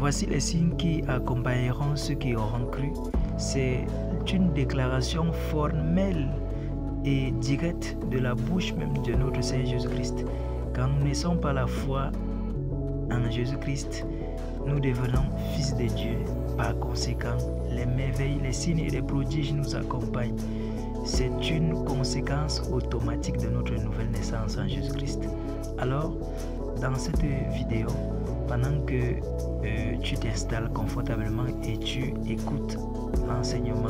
Voici les signes qui accompagneront ceux qui auront cru. C'est une déclaration formelle et directe de la bouche même de notre Seigneur Jésus-Christ. Quand nous naissons par la foi en Jésus-Christ, nous devenons fils de Dieu. Par conséquent, les merveilles, les signes et les prodiges nous accompagnent. C'est une conséquence automatique de notre nouvelle naissance en Jésus-Christ. Alors, dans cette vidéo, pendant que tu t'installes confortablement et tu écoutes l'enseignement,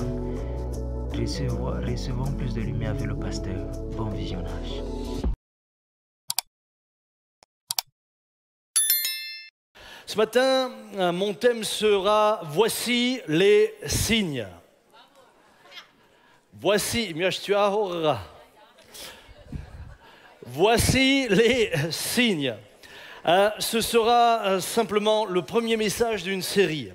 recevons plus de lumière avec le pasteur. Bon visionnage. Ce matin, mon thème sera « Voici les signes ». Voici les signes. Ce sera simplement le premier message d'une série.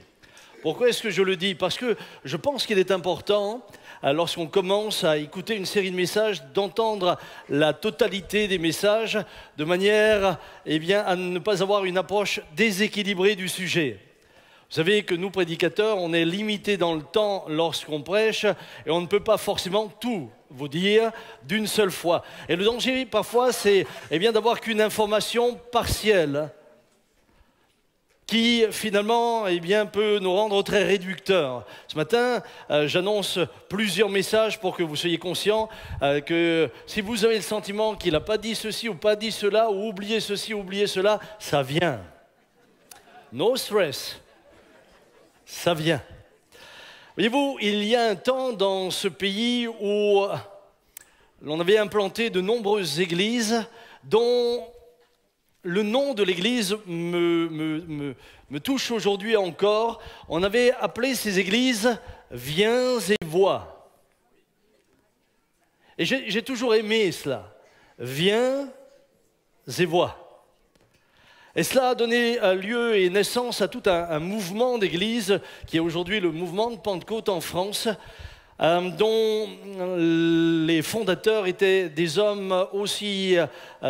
Pourquoi est-ce que je le dis? Parce que je pense qu'il est important, lorsqu'on commence à écouter une série de messages, d'entendre la totalité des messages de manière à ne pas avoir une approche déséquilibrée du sujet. Vous savez que nous, prédicateurs, on est limités dans le temps lorsqu'on prêche et on ne peut pas forcément tout vous dire d'une seule fois. Et le danger, parfois, c'est d'avoir qu'une information partielle qui, finalement, peut nous rendre très réducteurs. Ce matin, j'annonce plusieurs messages pour que vous soyez conscients que si vous avez le sentiment qu'il n'a pas dit ceci ou pas dit cela, ou oublié ceci ou oublié cela, ça vient. No stress. Ça vient. Voyez-vous, il y a un temps dans ce pays où l'on avait implanté de nombreuses églises dont le nom de l'église me touche aujourd'hui encore. On avait appelé ces églises « Viens et vois ». Et j'ai toujours aimé cela. « Viens et vois ». Et cela a donné lieu et naissance à tout un mouvement d'église qui est aujourd'hui le mouvement de Pentecôte en France, dont les fondateurs étaient des hommes aussi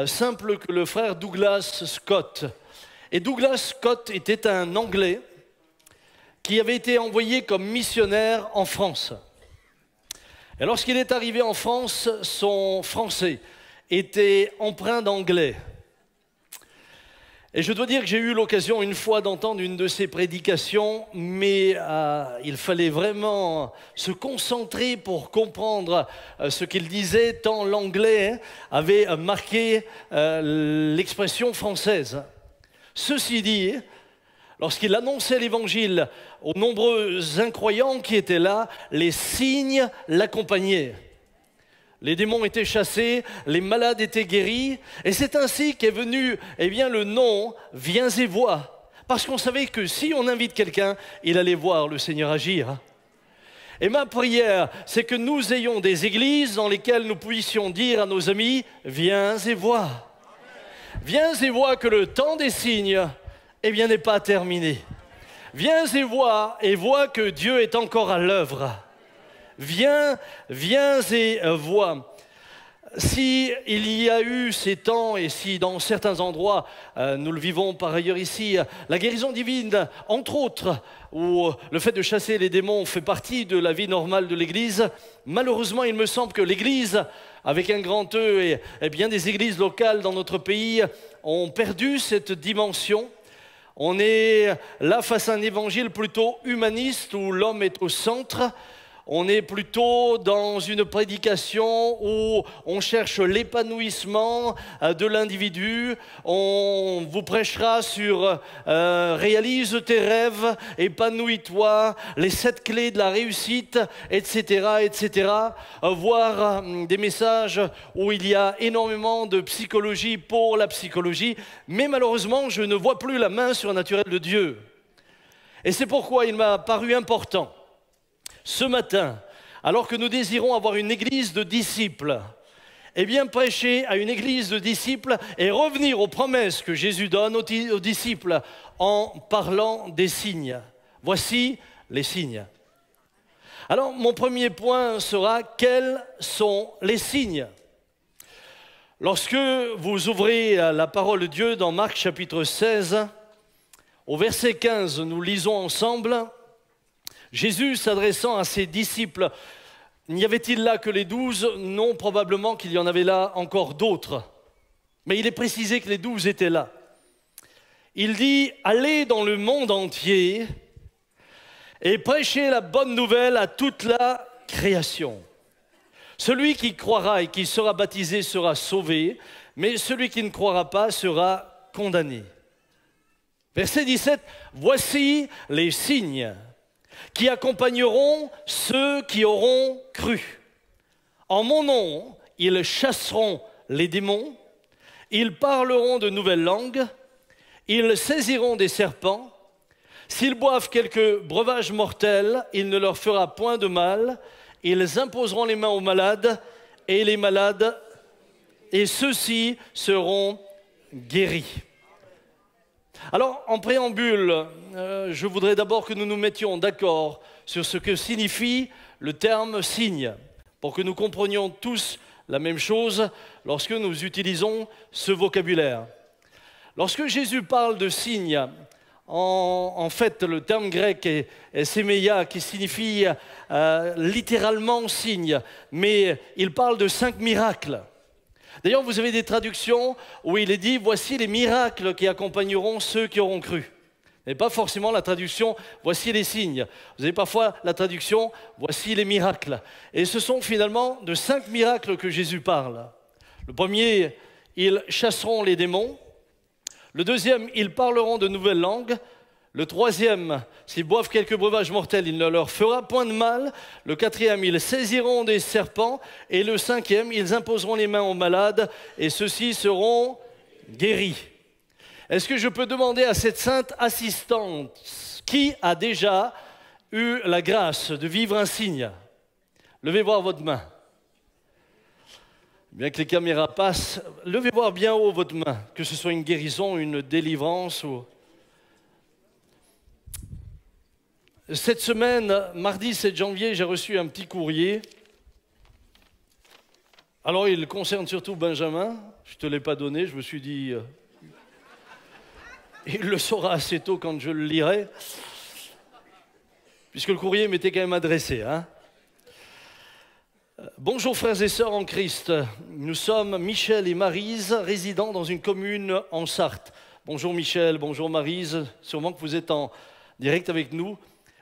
simples que le frère Douglas Scott. Et Douglas Scott était un Anglais qui avait été envoyé comme missionnaire en France. Et lorsqu'il est arrivé en France, son français était empreint d'anglais. Et je dois dire que j'ai eu l'occasion une fois d'entendre une de ses prédications, mais il fallait vraiment se concentrer pour comprendre ce qu'il disait, tant l'anglais avait marqué l'expression française. Ceci dit, lorsqu'il annonçait l'évangile aux nombreux incroyants qui étaient là, les signes l'accompagnaient. Les démons étaient chassés, les malades étaient guéris, et c'est ainsi qu'est venu le nom « Viens et vois ». Parce qu'on savait que si on invite quelqu'un, il allait voir le Seigneur agir. Et ma prière, c'est que nous ayons des églises dans lesquelles nous puissions dire à nos amis « Viens et vois ». Viens et vois que le temps des signes n'est pas terminé. Viens et vois que Dieu est encore à l'œuvre. Viens et vois. Si il y a eu ces temps et si dans certains endroits, nous le vivons par ailleurs ici, la guérison divine, entre autres, où le fait de chasser les démons fait partie de la vie normale de l'Église, malheureusement, il me semble que l'Église, avec un grand E et bien des églises locales dans notre pays, ont perdu cette dimension. On est là face à un évangile plutôt humaniste où l'homme est au centre. On est plutôt dans une prédication où on cherche l'épanouissement de l'individu. On vous prêchera sur réalise tes rêves, épanouis-toi, les 7 clés de la réussite, etc., etc. Voir des messages où il y a énormément de psychologie pour la psychologie. Mais malheureusement, je ne vois plus la main surnaturelle de Dieu. Et c'est pourquoi il m'a paru important ce matin, alors que nous désirons avoir une église de disciples, prêcher à une église de disciples et revenir aux promesses que Jésus donne aux disciples en parlant des signes. Voici les signes. Alors, mon premier point sera, quels sont les signes? Lorsque vous ouvrez la parole de Dieu dans Marc chapitre 16, Au verset 15, nous lisons ensemble, Jésus s'adressant à ses disciples, n'y avait-il là que les 12? Non, probablement qu'il y en avait là encore d'autres. Mais il est précisé que les 12 étaient là. Il dit, allez dans le monde entier et prêchez la bonne nouvelle à toute la création. Celui qui croira et qui sera baptisé sera sauvé, mais celui qui ne croira pas sera condamné. Verset 17, voici les signes qui accompagneront ceux qui auront cru. En mon nom, ils chasseront les démons, ils parleront de nouvelles langues, ils saisiront des serpents, s'ils boivent quelques breuvages mortels, il ne leur fera point de mal, ils imposeront les mains aux malades, et les malades, et ceux-ci seront guéris. Alors, en préambule, je voudrais d'abord que nous nous mettions d'accord sur ce que signifie le terme « signe », pour que nous comprenions tous la même chose lorsque nous utilisons ce vocabulaire. Lorsque Jésus parle de signe, en fait, le terme grec est séméia, qui signifie littéralement signe, mais il parle de 5 miracles. D'ailleurs, vous avez des traductions où il est dit « Voici les miracles qui accompagneront ceux qui auront cru ». Et pas forcément la traduction « Voici les signes ». Vous avez parfois la traduction « Voici les miracles ». Et ce sont finalement de 5 miracles que Jésus parle. Le premier, ils chasseront les démons. Le deuxième, ils parleront de nouvelles langues. Le troisième, s'ils boivent quelques breuvages mortels, il ne leur fera point de mal. Le quatrième, ils saisiront des serpents. Et le cinquième, ils imposeront les mains aux malades et ceux-ci seront guéris. Est-ce que je peux demander à cette sainte assistante qui a déjà eu la grâce de vivre un signe? Levez voir votre main. Bien que les caméras passent, levez voir bien haut votre main, que ce soit une guérison, une délivrance ou... Cette semaine, mardi 7 janvier, j'ai reçu un petit courrier. Alors, il concerne surtout Benjamin. Je ne te l'ai pas donné, je me suis dit... il le saura assez tôt quand je le lirai. Puisque le courrier m'était quand même adressé. Bonjour frères et sœurs en Christ. Nous sommes Michel et Maryse, résidant dans une commune en Sarthe. Bonjour Michel, bonjour Maryse. Sûrement que vous êtes en direct avec nous.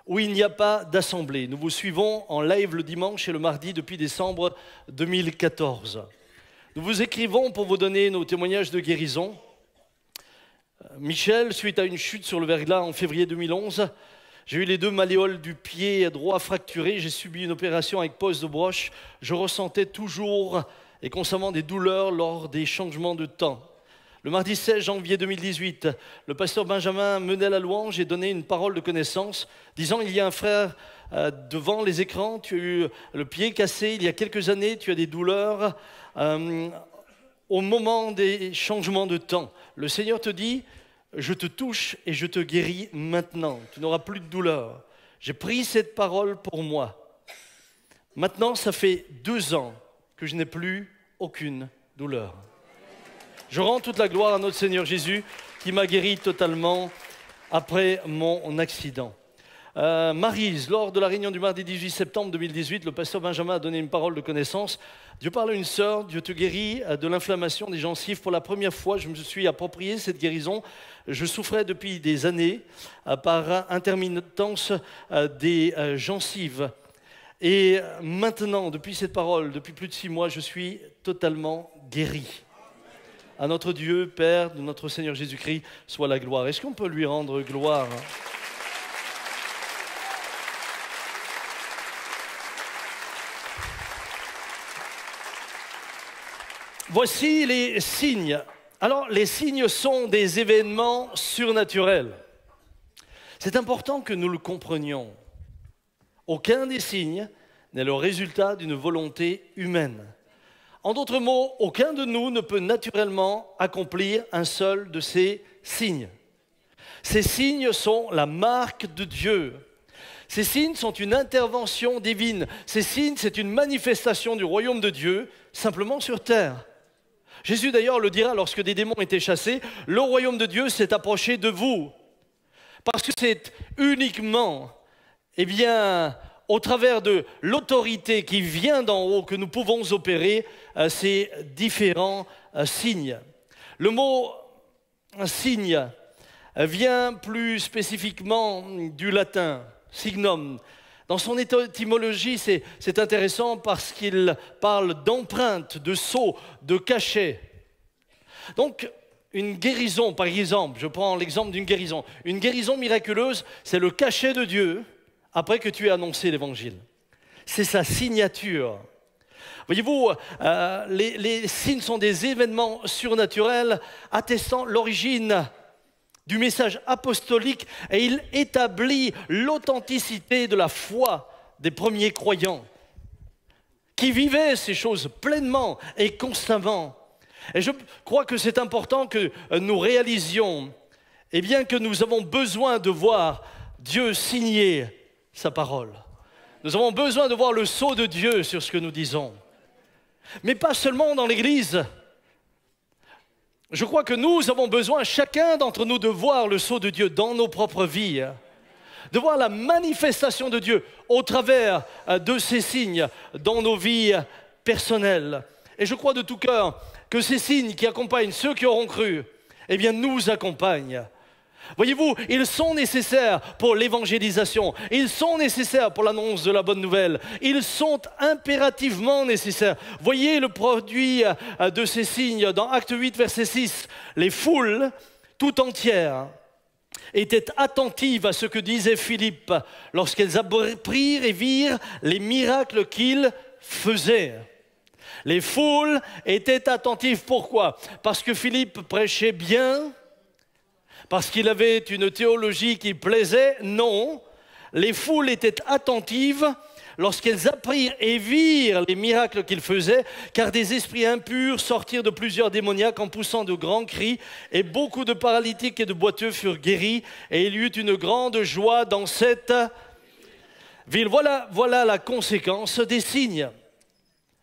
Où il n'y a pas d'assemblée. Nous vous suivons en live le dimanche et le mardi depuis décembre 2014. Nous vous écrivons pour vous donner nos témoignages de guérison. Michel, suite à une chute sur le verglas en février 2011, j'ai eu les 2 malléoles du pied droit fracturés. J'ai subi une opération avec pose de broche. Je ressentais toujours et constamment des douleurs lors des changements de temps. Le mardi 16 janvier 2018, le pasteur Benjamin menait la louange et donnait une parole de connaissance, disant « Il y a un frère devant les écrans, tu as eu le pied cassé, il y a quelques années, tu as des douleurs au moment des changements de temps. Le Seigneur te dit « Je te touche et je te guéris maintenant, tu n'auras plus de douleur. » J'ai pris cette parole pour moi. Maintenant, ça fait 2 ans que je n'ai plus aucune douleur. Je rends toute la gloire à notre Seigneur Jésus qui m'a guéri totalement après mon accident. Maryse, lors de la réunion du mardi 18 septembre 2018, le pasteur Benjamin a donné une parole de connaissance. Dieu parle à une sœur, Dieu te guérit de l'inflammation des gencives. Pour la première fois, je me suis approprié cette guérison. Je souffrais depuis des années par intermittence des gencives. Et maintenant, depuis cette parole, depuis plus de 6 mois, je suis totalement guéri. À notre Dieu, Père, de notre Seigneur Jésus-Christ, soit la gloire. Est-ce qu'on peut lui rendre gloire? Voici les signes. Alors, les signes sont des événements surnaturels. C'est important que nous le comprenions. Aucun des signes n'est le résultat d'une volonté humaine. En d'autres mots, aucun de nous ne peut naturellement accomplir un seul de ces signes. Ces signes sont la marque de Dieu. Ces signes sont une intervention divine. Ces signes, c'est une manifestation du royaume de Dieu, simplement sur terre. Jésus d'ailleurs le dira lorsque des démons étaient chassés, « Le royaume de Dieu s'est approché de vous. » Parce que c'est uniquement, eh bien, au travers de l'autorité qui vient d'en haut que nous pouvons opérer ces différents signes. Le mot signe vient plus spécifiquement du latin, signum. Dans son étymologie, c'est intéressant parce qu'il parle d'empreinte, de sceau, de cachet. Donc, une guérison, par exemple, je prends l'exemple d'une guérison. Une guérison miraculeuse, c'est le cachet de Dieu après que tu aies annoncé l'évangile. C'est sa signature. Voyez-vous, les signes sont des événements surnaturels attestant l'origine du message apostolique et il établit l'authenticité de la foi des premiers croyants qui vivaient ces choses pleinement et constamment. Et je crois que c'est important que nous réalisions eh bien, que nous avons besoin de voir Dieu signer sa parole. Nous avons besoin de voir le sceau de Dieu sur ce que nous disons. Mais pas seulement dans l'Église. Je crois que nous avons besoin, chacun d'entre nous, de voir le sceau de Dieu dans nos propres vies, de voir la manifestation de Dieu au travers de ces signes dans nos vies personnelles. Et je crois de tout cœur que ces signes qui accompagnent ceux qui auront cru, eh bien, nous accompagnent. Voyez-vous, ils sont nécessaires pour l'évangélisation, ils sont nécessaires pour l'annonce de la bonne nouvelle, ils sont impérativement nécessaires. Voyez le produit de ces signes dans Acte 8, verset 6. Les foules tout entières étaient attentives à ce que disait Philippe lorsqu'elles apprirent et virent les miracles qu'il faisait. Les foules étaient attentives. Pourquoi? Parce que Philippe prêchait bien. Parce qu'il avait une théologie qui plaisait? Non. Les foules étaient attentives lorsqu'elles apprirent et virent les miracles qu'il faisait, car des esprits impurs sortirent de plusieurs démoniaques en poussant de grands cris, et beaucoup de paralytiques et de boiteux furent guéris, et il y eut une grande joie dans cette ville. Voilà la conséquence des signes.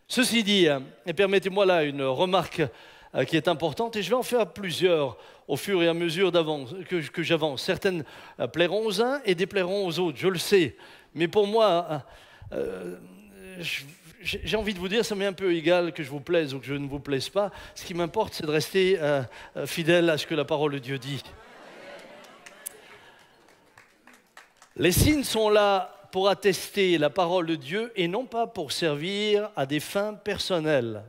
Ceci dit, et permettez-moi là une remarque qui est importante, et je vais en faire plusieurs au fur et à mesure que j'avance. Certaines plairont aux uns et déplairont aux autres, je le sais. Mais pour moi, j'ai envie de vous dire, ça m'est un peu égal que je vous plaise ou que je ne vous plaise pas. Ce qui m'importe, c'est de rester fidèle à ce que la parole de Dieu dit. Les signes sont là pour attester la parole de Dieu et non pas pour servir à des fins personnelles.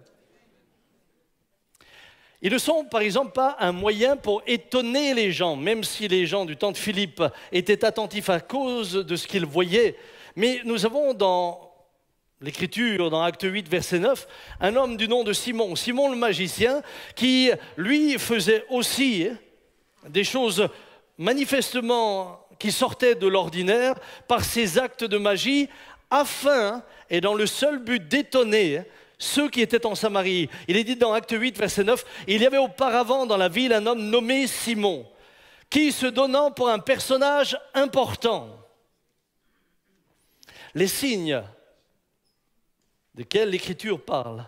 Ils ne sont, par exemple, pas un moyen pour étonner les gens, même si les gens du temps de Philippe étaient attentifs à cause de ce qu'ils voyaient. Mais nous avons dans l'Écriture, dans Acte 8, verset 9, un homme du nom de Simon, Simon le magicien, qui, lui, faisait aussi des choses manifestement qui sortaient de l'ordinaire par ses actes de magie, afin, et dans le seul but d'étonner ceux qui étaient en Samarie. Il est dit dans Acte 8, verset 9, « Il y avait auparavant dans la ville un homme nommé Simon, qui, se donnant pour un personnage important, les signes desquels l'Écriture parle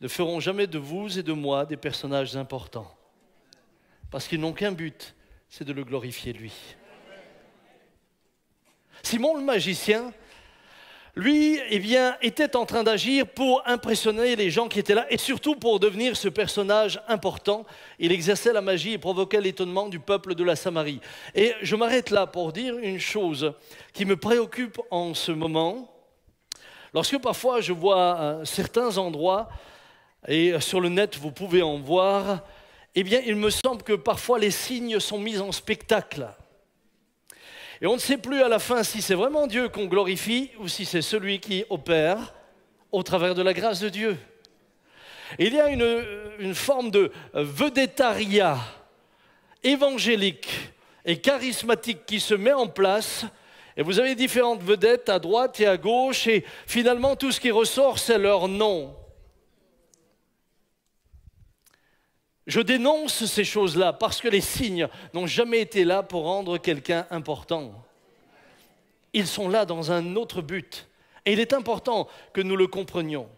ne feront jamais de vous et de moi des personnages importants, parce qu'ils n'ont qu'un but, c'est de le glorifier lui. » Simon le magicien, lui, eh bien, était en train d'agir pour impressionner les gens qui étaient là et surtout pour devenir ce personnage important. Il exerçait la magie et provoquait l'étonnement du peuple de la Samarie. Et je m'arrête là pour dire une chose qui me préoccupe en ce moment. Lorsque parfois je vois certains endroits, et sur le net vous pouvez en voir, eh bien, il me semble que parfois les signes sont mis en spectacle. Et on ne sait plus à la fin si c'est vraiment Dieu qu'on glorifie ou si c'est celui qui opère au travers de la grâce de Dieu. Et il y a une forme de vedettariat évangélique et charismatique qui se met en place. Et vous avez différentes vedettes à droite et à gauche et finalement tout ce qui ressort c'est leur nom. Je dénonce ces choses-là parce que les signes n'ont jamais été là pour rendre quelqu'un important. Ils sont là dans un autre but. Et il est important que nous le comprenions.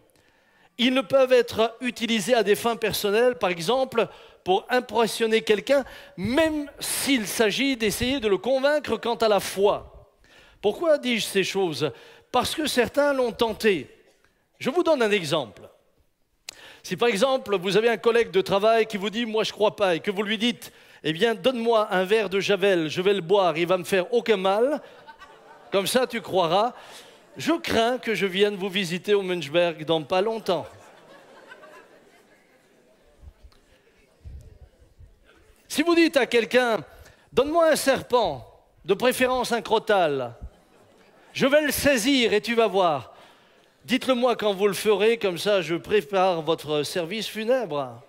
Ils ne peuvent être utilisés à des fins personnelles, par exemple, pour impressionner quelqu'un, même s'il s'agit d'essayer de le convaincre quant à la foi. Pourquoi dis-je ces choses? Parce que certains l'ont tenté. Je vous donne un exemple. Si par exemple, vous avez un collègue de travail qui vous dit « moi je ne crois pas » et que vous lui dites « eh bien donne-moi un verre de Javel, je vais le boire, il ne va me faire aucun mal, comme ça tu croiras », je crains que je vienne vous visiter au Münchberg dans pas longtemps. Si vous dites à quelqu'un « donne-moi un serpent, de préférence un crotale, je vais le saisir et tu vas voir », dites-le moi quand vous le ferez, comme ça je prépare votre service funèbre.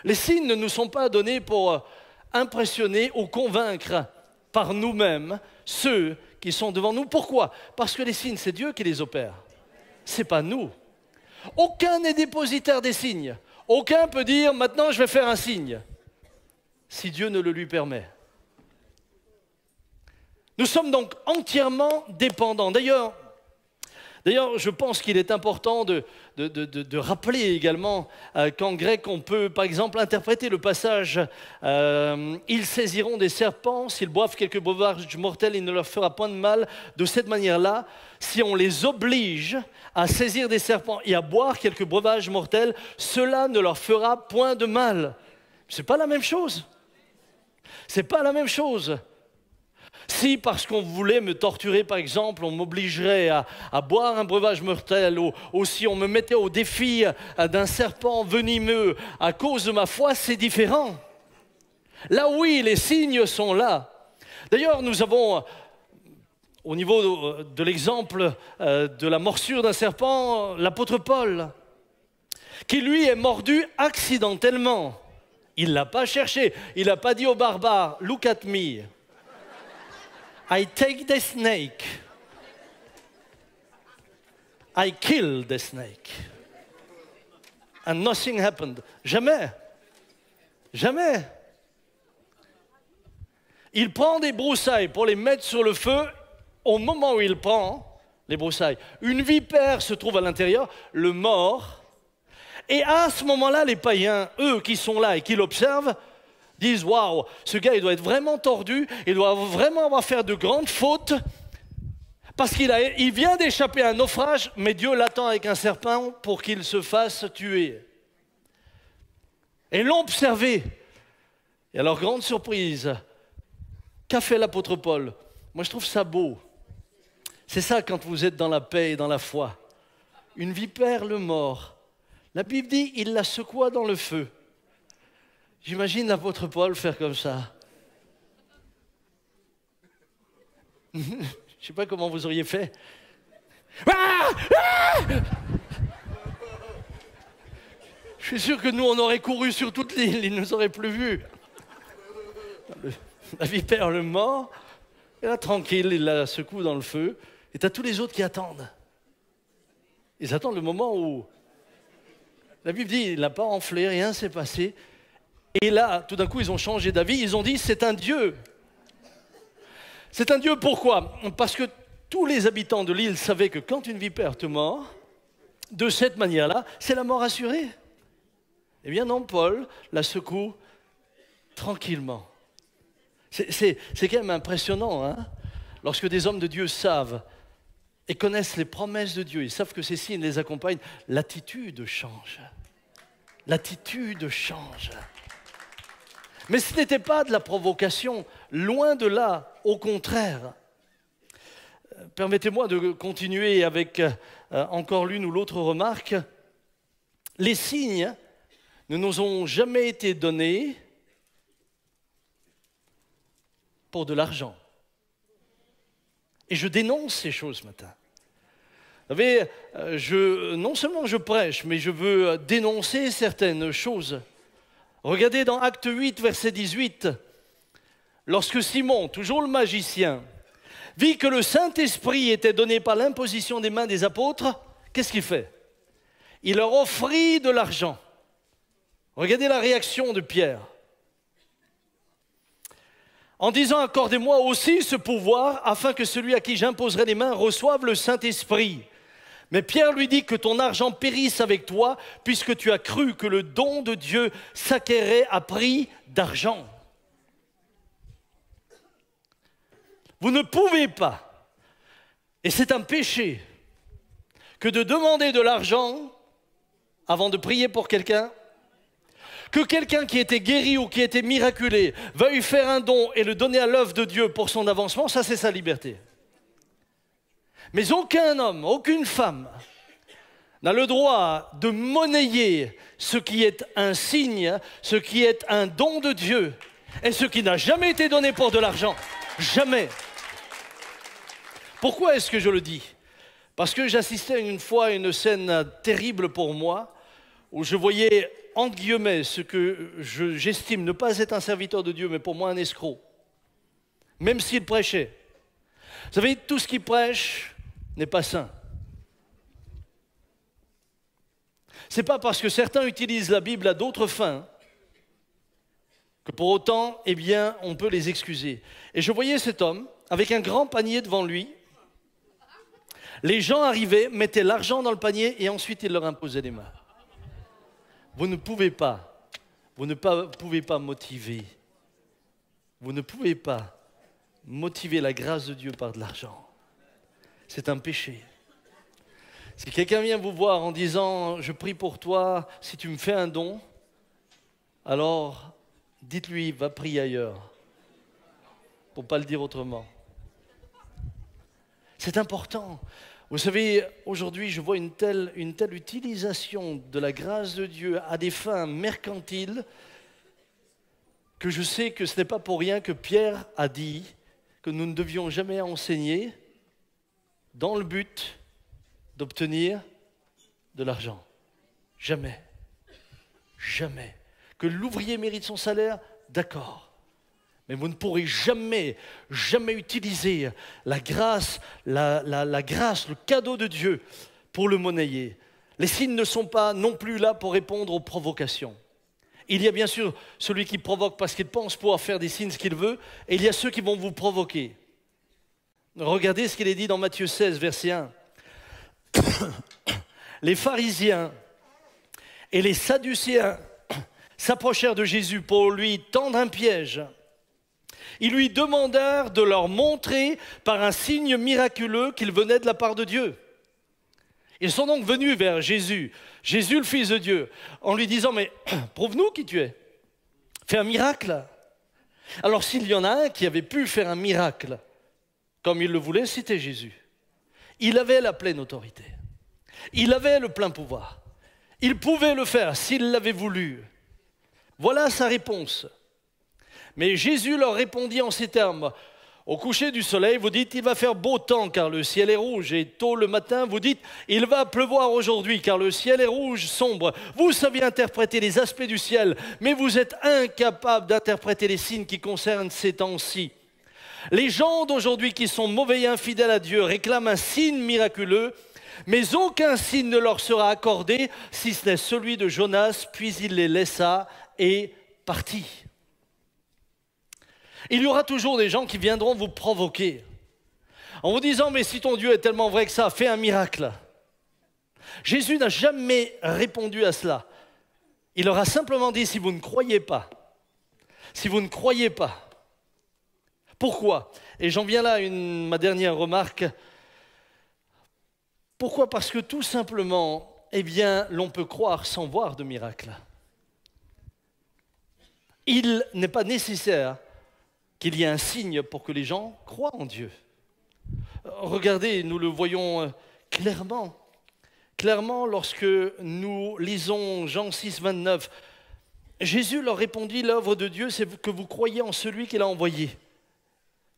Les signes ne nous sont pas donnés pour impressionner ou convaincre par nous-mêmes ceux qui sont devant nous. Pourquoi? Parce que les signes, c'est Dieu qui les opère. Ce n'est pas nous. Aucun n'est dépositaire des signes. Aucun peut dire « maintenant je vais faire un signe » si Dieu ne le lui permet. Nous sommes donc entièrement dépendants. D'ailleurs, je pense qu'il est important de rappeler également qu'en grec, on peut par exemple interpréter le passage « Ils saisiront des serpents, s'ils boivent quelques breuvages mortels, il ne leur fera point de mal ». De cette manière-là, si on les oblige à saisir des serpents et à boire quelques breuvages mortels, cela ne leur fera point de mal. Ce n'est pas la même chose. Ce n'est pas la même chose. Si, parce qu'on voulait me torturer, par exemple, on m'obligerait à boire un breuvage mortel, ou si on me mettait au défi d'un serpent venimeux à cause de ma foi, c'est différent. Là, oui, les signes sont là. D'ailleurs, nous avons, au niveau de l'exemple de la morsure d'un serpent, l'apôtre Paul, qui lui est mordu accidentellement. Il ne l'a pas cherché. Il n'a pas dit aux barbares « Look at me ». I take the snake. I kill the snake. And nothing happened. Jamais. Jamais. Il prend des broussailles pour les mettre sur le feu. Au moment où il prend les broussailles, une vipère se trouve à l'intérieur, le mord. Et à ce moment-là, les païens, eux qui sont là et qui l'observent, disent « Waouh, ce gars, il doit être vraiment tordu, il doit vraiment avoir fait de grandes fautes, parce qu'il vient d'échapper à un naufrage, mais Dieu l'attend avec un serpent pour qu'il se fasse tuer. » Et l'ont observé. Et à leur grande surprise, qu'a fait l'apôtre Paul? Moi, je trouve ça beau. C'est ça quand vous êtes dans la paix et dans la foi. Une vipère le mord. La Bible dit « il la secoua dans le feu ». J'imagine l'apôtre Paul faire comme ça. Je ne sais pas comment vous auriez fait. Ah! Ah! Je suis sûr que nous, on aurait couru sur toute l'île, il ne nous aurait plus vus. La vipère le mord, et là, tranquille, il la secoue dans le feu, et tu as tous les autres qui attendent. Ils attendent le moment où... La Bible dit, il n'a pas enflé, rien ne s'est passé. Et là, tout d'un coup, ils ont changé d'avis. Ils ont dit, c'est un Dieu. C'est un Dieu, pourquoi? Parce que tous les habitants de l'île savaient que quand une vipère te mord, de cette manière-là, c'est la mort assurée. Eh bien non, Paul la secoue tranquillement. C'est quand même impressionnant, hein? Lorsque des hommes de Dieu savent et connaissent les promesses de Dieu, ils savent que ces signes les accompagnent, l'attitude change. L'attitude change. Mais ce n'était pas de la provocation, loin de là, au contraire. Permettez-moi de continuer avec encore l'une ou l'autre remarque. Les signes ne nous ont jamais été donnés pour de l'argent. Et je dénonce ces choses ce matin. Vous savez, non seulement je prêche, mais je veux dénoncer certaines choses. Regardez dans Acte 8, verset 18. Lorsque Simon, toujours le magicien, vit que le Saint-Esprit était donné par l'imposition des mains des apôtres, qu'est-ce qu'il fait? Il leur offrit de l'argent. Regardez la réaction de Pierre. En disant, accordez-moi aussi ce pouvoir, afin que celui à qui j'imposerai les mains reçoive le Saint-Esprit. Mais Pierre lui dit que ton argent périsse avec toi, puisque tu as cru que le don de Dieu s'acquérait à prix d'argent. Vous ne pouvez pas, et c'est un péché, que de demander de l'argent avant de prier pour quelqu'un, que quelqu'un qui était guéri ou qui était miraculé veuille faire un don et le donner à l'œuvre de Dieu pour son avancement, ça c'est sa liberté. Mais aucun homme, aucune femme n'a le droit de monnayer ce qui est un signe, ce qui est un don de Dieu et ce qui n'a jamais été donné pour de l'argent. Jamais. Pourquoi est-ce que je le dis? Parce que j'assistais une fois à une scène terrible pour moi, où je voyais, entre guillemets, ce que j'estime ne pas être un serviteur de Dieu, mais pour moi un escroc, même s'il prêchait. Vous savez, tout ce qui prêche n'est pas saint. Ce n'est pas parce que certains utilisent la Bible à d'autres fins que pour autant, eh bien, on peut les excuser. Et je voyais cet homme avec un grand panier devant lui. Les gens arrivaient, mettaient l'argent dans le panier et ensuite il leur imposait les mains. Vous ne pouvez pas motiver. Vous ne pouvez pas motiver la grâce de Dieu par de l'argent. C'est un péché. Si quelqu'un vient vous voir en disant « Je prie pour toi, si tu me fais un don », alors dites-lui « Va prier ailleurs », pour ne pas le dire autrement. C'est important. Vous savez, aujourd'hui, je vois une telle utilisation de la grâce de Dieu à des fins mercantiles que je sais que ce n'est pas pour rien que Pierre a dit que nous ne devions jamais enseigner dans le but d'obtenir de l'argent. Jamais. Jamais. Que l'ouvrier mérite son salaire, d'accord. Mais vous ne pourrez jamais utiliser la grâce, la grâce, le cadeau de Dieu pour le monnayer. Les signes ne sont pas non plus là pour répondre aux provocations. Il y a bien sûr celui qui provoque parce qu'il pense pouvoir faire des signes ce qu'il veut, et il y a ceux qui vont vous provoquer. Regardez ce qu'il est dit dans Matthieu 16, verset 1. Les pharisiens et les sadducéens s'approchèrent de Jésus pour lui tendre un piège. Ils lui demandèrent de leur montrer par un signe miraculeux qu'il venait de la part de Dieu. Ils sont donc venus vers Jésus, Jésus le Fils de Dieu, en lui disant « Mais prouve-nous qui tu es, fais un miracle ». Alors s'il y en a un qui avait pu faire un miracle, comme il le voulait, c'était Jésus. Il avait la pleine autorité, il avait le plein pouvoir, il pouvait le faire s'il l'avait voulu. Voilà sa réponse. Mais Jésus leur répondit en ces termes. Au coucher du soleil, vous dites, il va faire beau temps car le ciel est rouge. Et tôt le matin, vous dites, il va pleuvoir aujourd'hui car le ciel est rouge, sombre. Vous savez interpréter les aspects du ciel, mais vous êtes incapables d'interpréter les signes qui concernent ces temps-ci. Les gens d'aujourd'hui qui sont mauvais et infidèles à Dieu réclament un signe miraculeux, mais aucun signe ne leur sera accordé si ce n'est celui de Jonas, puis il les laissa et partit. Il y aura toujours des gens qui viendront vous provoquer en vous disant « Mais si ton Dieu est tellement vrai que ça, fais un miracle ». Jésus n'a jamais répondu à cela. Il leur a simplement dit « Si vous ne croyez pas, si vous ne croyez pas ». Pourquoi? Et j'en viens là à ma dernière remarque. Pourquoi? Parce que tout simplement, eh bien, l'on peut croire sans voir de miracle. Il n'est pas nécessaire qu'il y ait un signe pour que les gens croient en Dieu. Regardez, nous le voyons clairement. Clairement, lorsque nous lisons Jean 6, 29, Jésus leur répondit, l'œuvre de Dieu, c'est que vous croyez en celui qu'il a envoyé.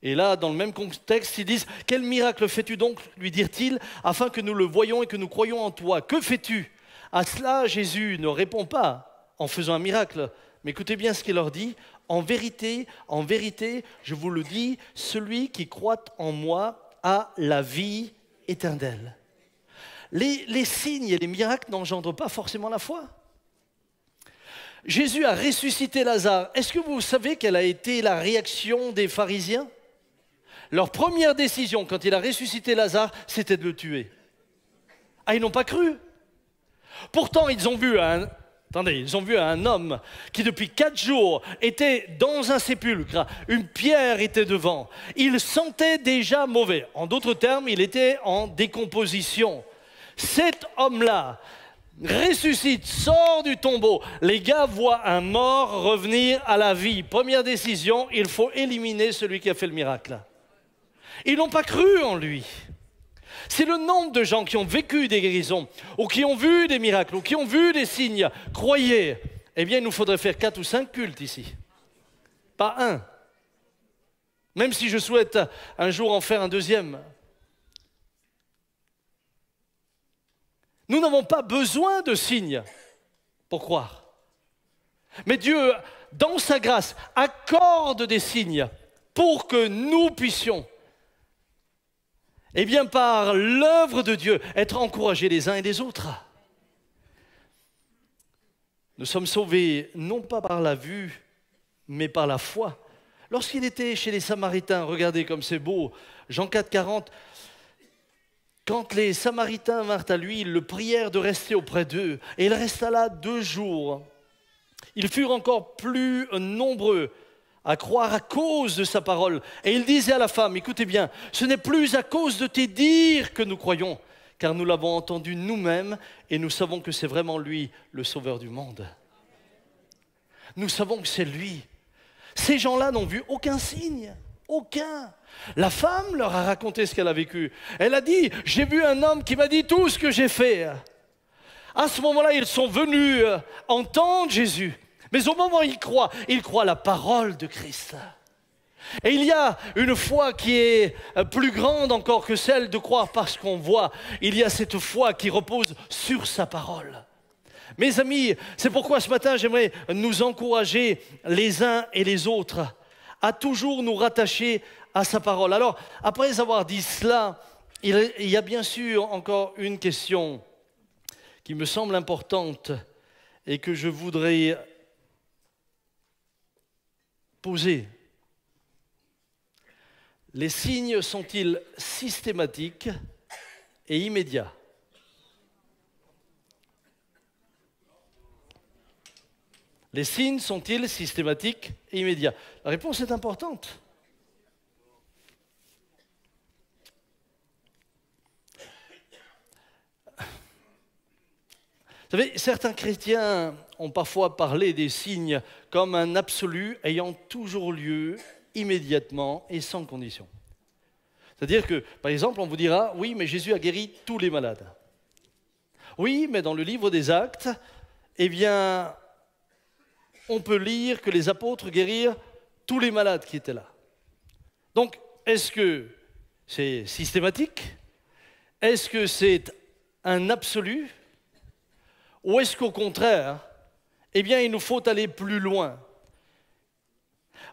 Et là, dans le même contexte, ils disent, quel miracle fais-tu donc, lui dirent-ils, afin que nous le voyions et que nous croyions en toi. Que fais-tu? À cela, Jésus ne répond pas en faisant un miracle. Mais écoutez bien ce qu'il leur dit. En vérité, je vous le dis, celui qui croit en moi a la vie éternelle. Les signes et les miracles n'engendrent pas forcément la foi. Jésus a ressuscité Lazare. Est-ce que vous savez quelle a été la réaction des pharisiens? Leur première décision, quand il a ressuscité Lazare, c'était de le tuer. Ah, ils n'ont pas cru. Pourtant, ils ont vu un homme qui depuis 4 jours était dans un sépulcre, une pierre était devant. Il sentait déjà mauvais. En d'autres termes, il était en décomposition. Cet homme-là ressuscite, sort du tombeau. Les gars voient un mort revenir à la vie. Première décision, il faut éliminer celui qui a fait le miracle. Ils n'ont pas cru en lui. C'est le nombre de gens qui ont vécu des guérisons, ou qui ont vu des miracles, ou qui ont vu des signes, croyez, eh bien il nous faudrait faire 4 ou 5 cultes ici. Pas un. Même si je souhaite un jour en faire un deuxième. Nous n'avons pas besoin de signes pour croire. Mais Dieu, dans sa grâce, accorde des signes pour que nous puissions, eh bien par l'œuvre de Dieu, être encouragés les uns et les autres. Nous sommes sauvés non pas par la vue, mais par la foi. Lorsqu'il était chez les Samaritains, regardez comme c'est beau, Jean 4, 40, quand les Samaritains vinrent à lui, ils le prièrent de rester auprès d'eux. Et il resta là 2 jours. Ils furent encore plus nombreux à croire à cause de sa parole. Et il disait à la femme, écoutez bien, ce n'est plus à cause de tes dires que nous croyons, car nous l'avons entendu nous-mêmes et nous savons que c'est vraiment lui, le sauveur du monde. Nous savons que c'est lui. Ces gens-là n'ont vu aucun signe, aucun. La femme leur a raconté ce qu'elle a vécu. Elle a dit, j'ai vu un homme qui m'a dit tout ce que j'ai fait. À ce moment-là, ils sont venus entendre Jésus. Mais au moment où ils croient la parole de Christ. Et il y a une foi qui est plus grande encore que celle de croire parce qu'on voit. Il y a cette foi qui repose sur sa parole. Mes amis, c'est pourquoi ce matin, j'aimerais nous encourager les uns et les autres à toujours nous rattacher à sa parole. Alors, après avoir dit cela, il y a bien sûr encore une question qui me semble importante et que je voudrais poser. Les signes sont-ils systématiques et immédiats? Les signes sont-ils systématiques et immédiats? La réponse est importante. Vous savez, certains chrétiens ont parfois parlé des signes comme un absolu ayant toujours lieu immédiatement et sans condition. C'est-à-dire que, par exemple, on vous dira, oui, mais Jésus a guéri tous les malades. Oui, mais dans le livre des Actes, eh bien, on peut lire que les apôtres guérirent tous les malades qui étaient là. Donc, est-ce que c'est systématique? Est-ce que c'est un absolu? Ou est-ce qu'au contraire, eh bien, il nous faut aller plus loin?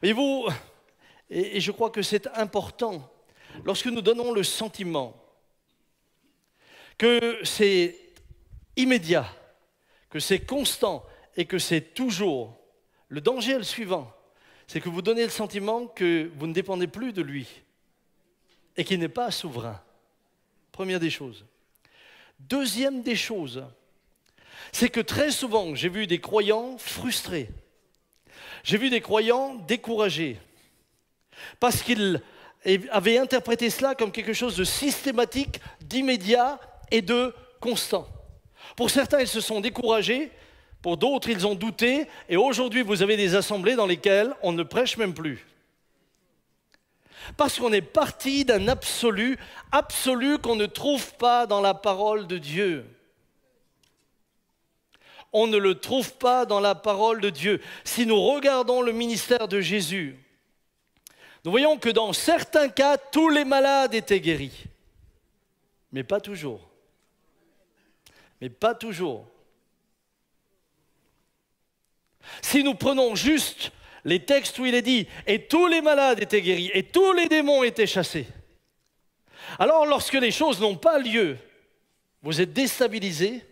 Voyez-vous, et je crois que c'est important, lorsque nous donnons le sentiment que c'est immédiat, que c'est constant et que c'est toujours, le danger est le suivant, c'est que vous donnez le sentiment que vous ne dépendez plus de lui et qu'il n'est pas souverain. Première des choses. Deuxième des choses, c'est que très souvent, j'ai vu des croyants frustrés. J'ai vu des croyants découragés parce qu'ils avaient interprété cela comme quelque chose de systématique, d'immédiat et de constant. Pour certains, ils se sont découragés, pour d'autres, ils ont douté, et aujourd'hui, vous avez des assemblées dans lesquelles on ne prêche même plus. Parce qu'on est parti d'un absolu qu'on ne trouve pas dans la parole de Dieu. On ne le trouve pas dans la parole de Dieu. Si nous regardons le ministère de Jésus, nous voyons que dans certains cas, tous les malades étaient guéris. Mais pas toujours. Mais pas toujours. Si nous prenons juste les textes où il est dit « et tous les malades étaient guéris, et tous les démons étaient chassés », alors lorsque les choses n'ont pas lieu, vous êtes déstabilisés,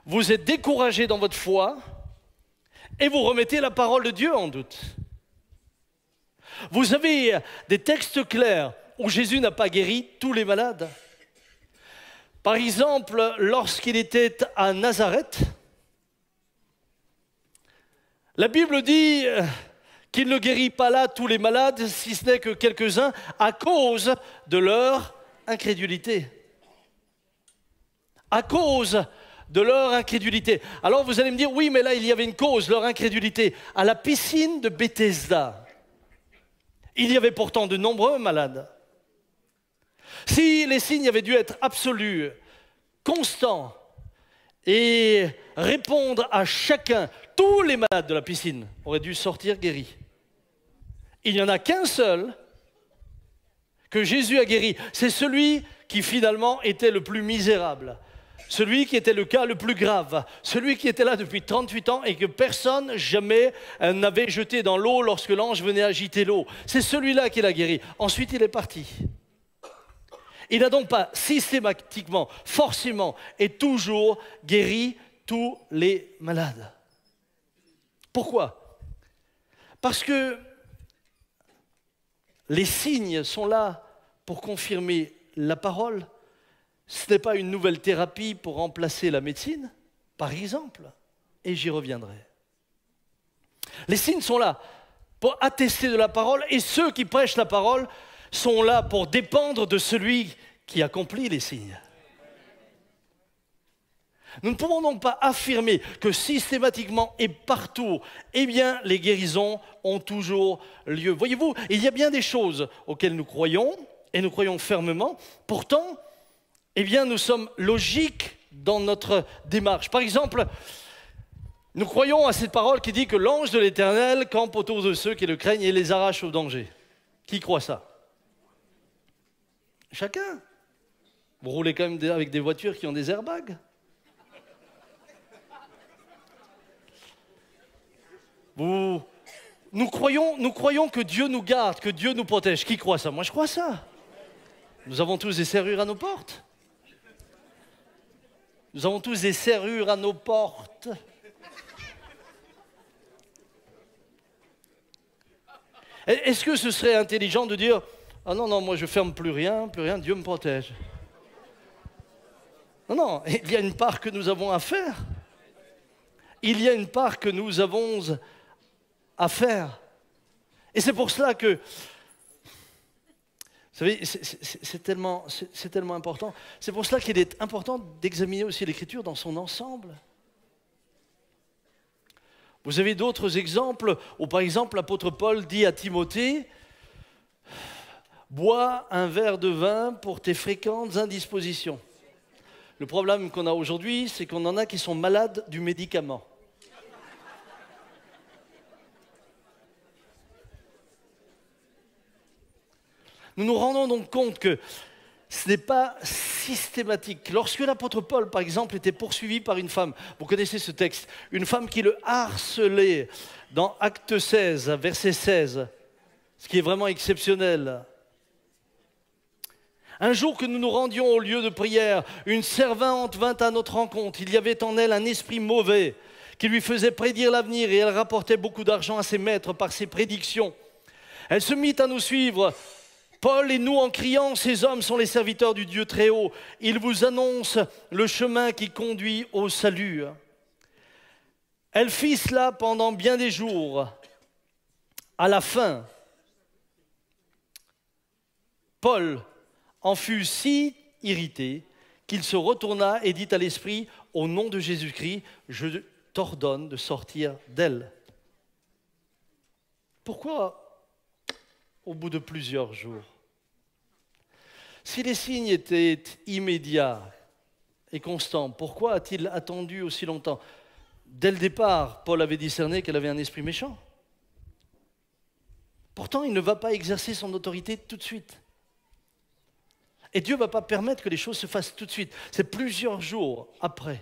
vous êtes découragés dans votre foi, et vous remettez la parole de Dieu en doute. Vous avez des textes clairs où Jésus n'a pas guéri tous les malades. Par exemple, lorsqu'il était à Nazareth, la Bible dit qu'il ne guérit pas là tous les malades, si ce n'est que quelques-uns, à cause de leur incrédulité. À cause de leur incrédulité. Alors vous allez me dire, oui, mais là, il y avait une cause, leur incrédulité. À la piscine de Bethesda, il y avait pourtant de nombreux malades. Si les signes avaient dû être absolus, constants, et répondre à chacun, tous les malades de la piscine auraient dû sortir guéris. Il n'y en a qu'un seul que Jésus a guéri. C'est celui qui finalement était le plus misérable. Celui qui était le cas le plus grave. Celui qui était là depuis 38 ans et que personne jamais n'avait jeté dans l'eau lorsque l'ange venait agiter l'eau. C'est celui-là qui l'a guéri. Ensuite, il est parti. Il n'a donc pas systématiquement, forcément et toujours guéri tous les malades. Pourquoi? Parce que les signes sont là pour confirmer la parole. Ce n'est pas une nouvelle thérapie pour remplacer la médecine, par exemple, et j'y reviendrai. Les signes sont là pour attester de la parole et ceux qui prêchent la parole sont là pour dépendre de celui qui accomplit les signes. Nous ne pouvons donc pas affirmer que systématiquement et partout, eh bien, les guérisons ont toujours lieu. Voyez-vous, il y a bien des choses auxquelles nous croyons, et nous croyons fermement. Pourtant, eh bien, nous sommes logiques dans notre démarche. Par exemple, nous croyons à cette parole qui dit que l'ange de l'Éternel campe autour de ceux qui le craignent et les arrache au danger. Qui croit ça? Chacun. Vous roulez quand même avec des voitures qui ont des airbags. Nous croyons que Dieu nous garde, que Dieu nous protège. Qui croit ça? Moi, je crois ça. Nous avons tous des serrures à nos portes. Nous avons tous des serrures à nos portes. Est-ce que ce serait intelligent de dire « Ah non, non, moi je ferme plus rien, Dieu me protège ». Non, non, il y a une part que nous avons à faire. Il y a une part que nous avons à faire. Et c'est pour cela que, vous savez, c'est tellement important. C'est pour cela qu'il est important d'examiner aussi l'Écriture dans son ensemble. Vous avez d'autres exemples où, par exemple, l'apôtre Paul dit à Timothée « Bois un verre de vin pour tes fréquentes indispositions ». Le problème qu'on a aujourd'hui, c'est qu'on en a qui sont malades du médicament. Nous nous rendons donc compte que ce n'est pas systématique. Lorsque l'apôtre Paul, par exemple, était poursuivi par une femme, vous connaissez ce texte, une femme qui le harcelait dans Acte 16, verset 16, ce qui est vraiment exceptionnel. Un jour que nous nous rendions au lieu de prière, une servante vint à notre rencontre. Il y avait en elle un esprit mauvais qui lui faisait prédire l'avenir et elle rapportait beaucoup d'argent à ses maîtres par ses prédictions. Elle se mit à nous suivre, Paul et nous, en criant, ces hommes sont les serviteurs du Dieu très haut. Ils vous annoncent le chemin qui conduit au salut. Elle fit cela pendant bien des jours. À la fin, Paul en fut si irrité qu'il se retourna et dit à l'esprit, au nom de Jésus-Christ, je t'ordonne de sortir d'elle. Pourquoi au bout de plusieurs jours? Si les signes étaient immédiats et constants, pourquoi a-t-il attendu aussi longtemps? Dès le départ, Paul avait discerné qu'elle avait un esprit méchant. Pourtant, il ne va pas exercer son autorité tout de suite. Et Dieu ne va pas permettre que les choses se fassent tout de suite. C'est plusieurs jours après.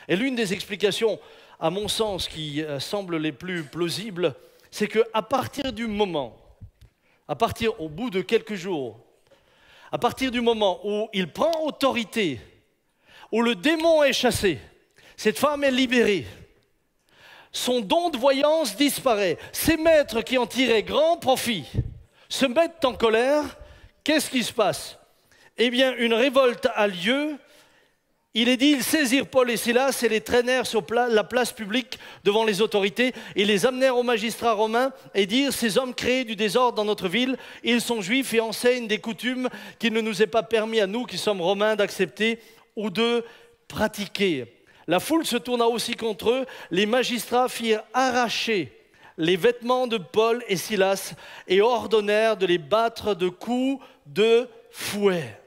Et l'une des explications, à mon sens, qui semble les plus plausibles, c'est qu'à partir du moment, au bout de quelques jours, à partir du moment où il prend autorité, où le démon est chassé, cette femme est libérée, son don de voyance disparaît, ses maîtres qui en tiraient grand profit se mettent en colère, qu'est-ce qui se passe? Eh bien, une révolte a lieu Il est dit, ils saisirent Paul et Silas et les traînèrent sur la place publique devant les autorités et les amenèrent aux magistrats romains et dirent, ces hommes créent du désordre dans notre ville, ils sont juifs et enseignent des coutumes qu'il ne nous est pas permis à nous qui sommes romains d'accepter ou de pratiquer. La foule se tourna aussi contre eux, les magistrats firent arracher les vêtements de Paul et Silas et ordonnèrent de les battre de coups de fouet.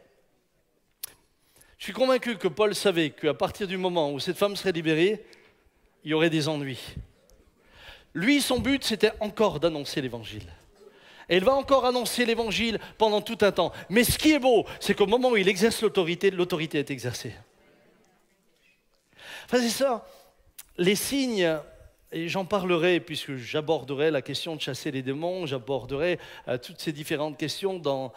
Je suis convaincu que Paul savait qu'à partir du moment où cette femme serait libérée, il y aurait des ennuis. Lui, son but, c'était encore d'annoncer l'évangile. Et il va encore annoncer l'évangile pendant tout un temps. Mais ce qui est beau, c'est qu'au moment où il exerce l'autorité, l'autorité est exercée. Frères et sœurs, les signes, et j'en parlerai puisque j'aborderai la question de chasser les démons, j'aborderai toutes ces différentes questions dans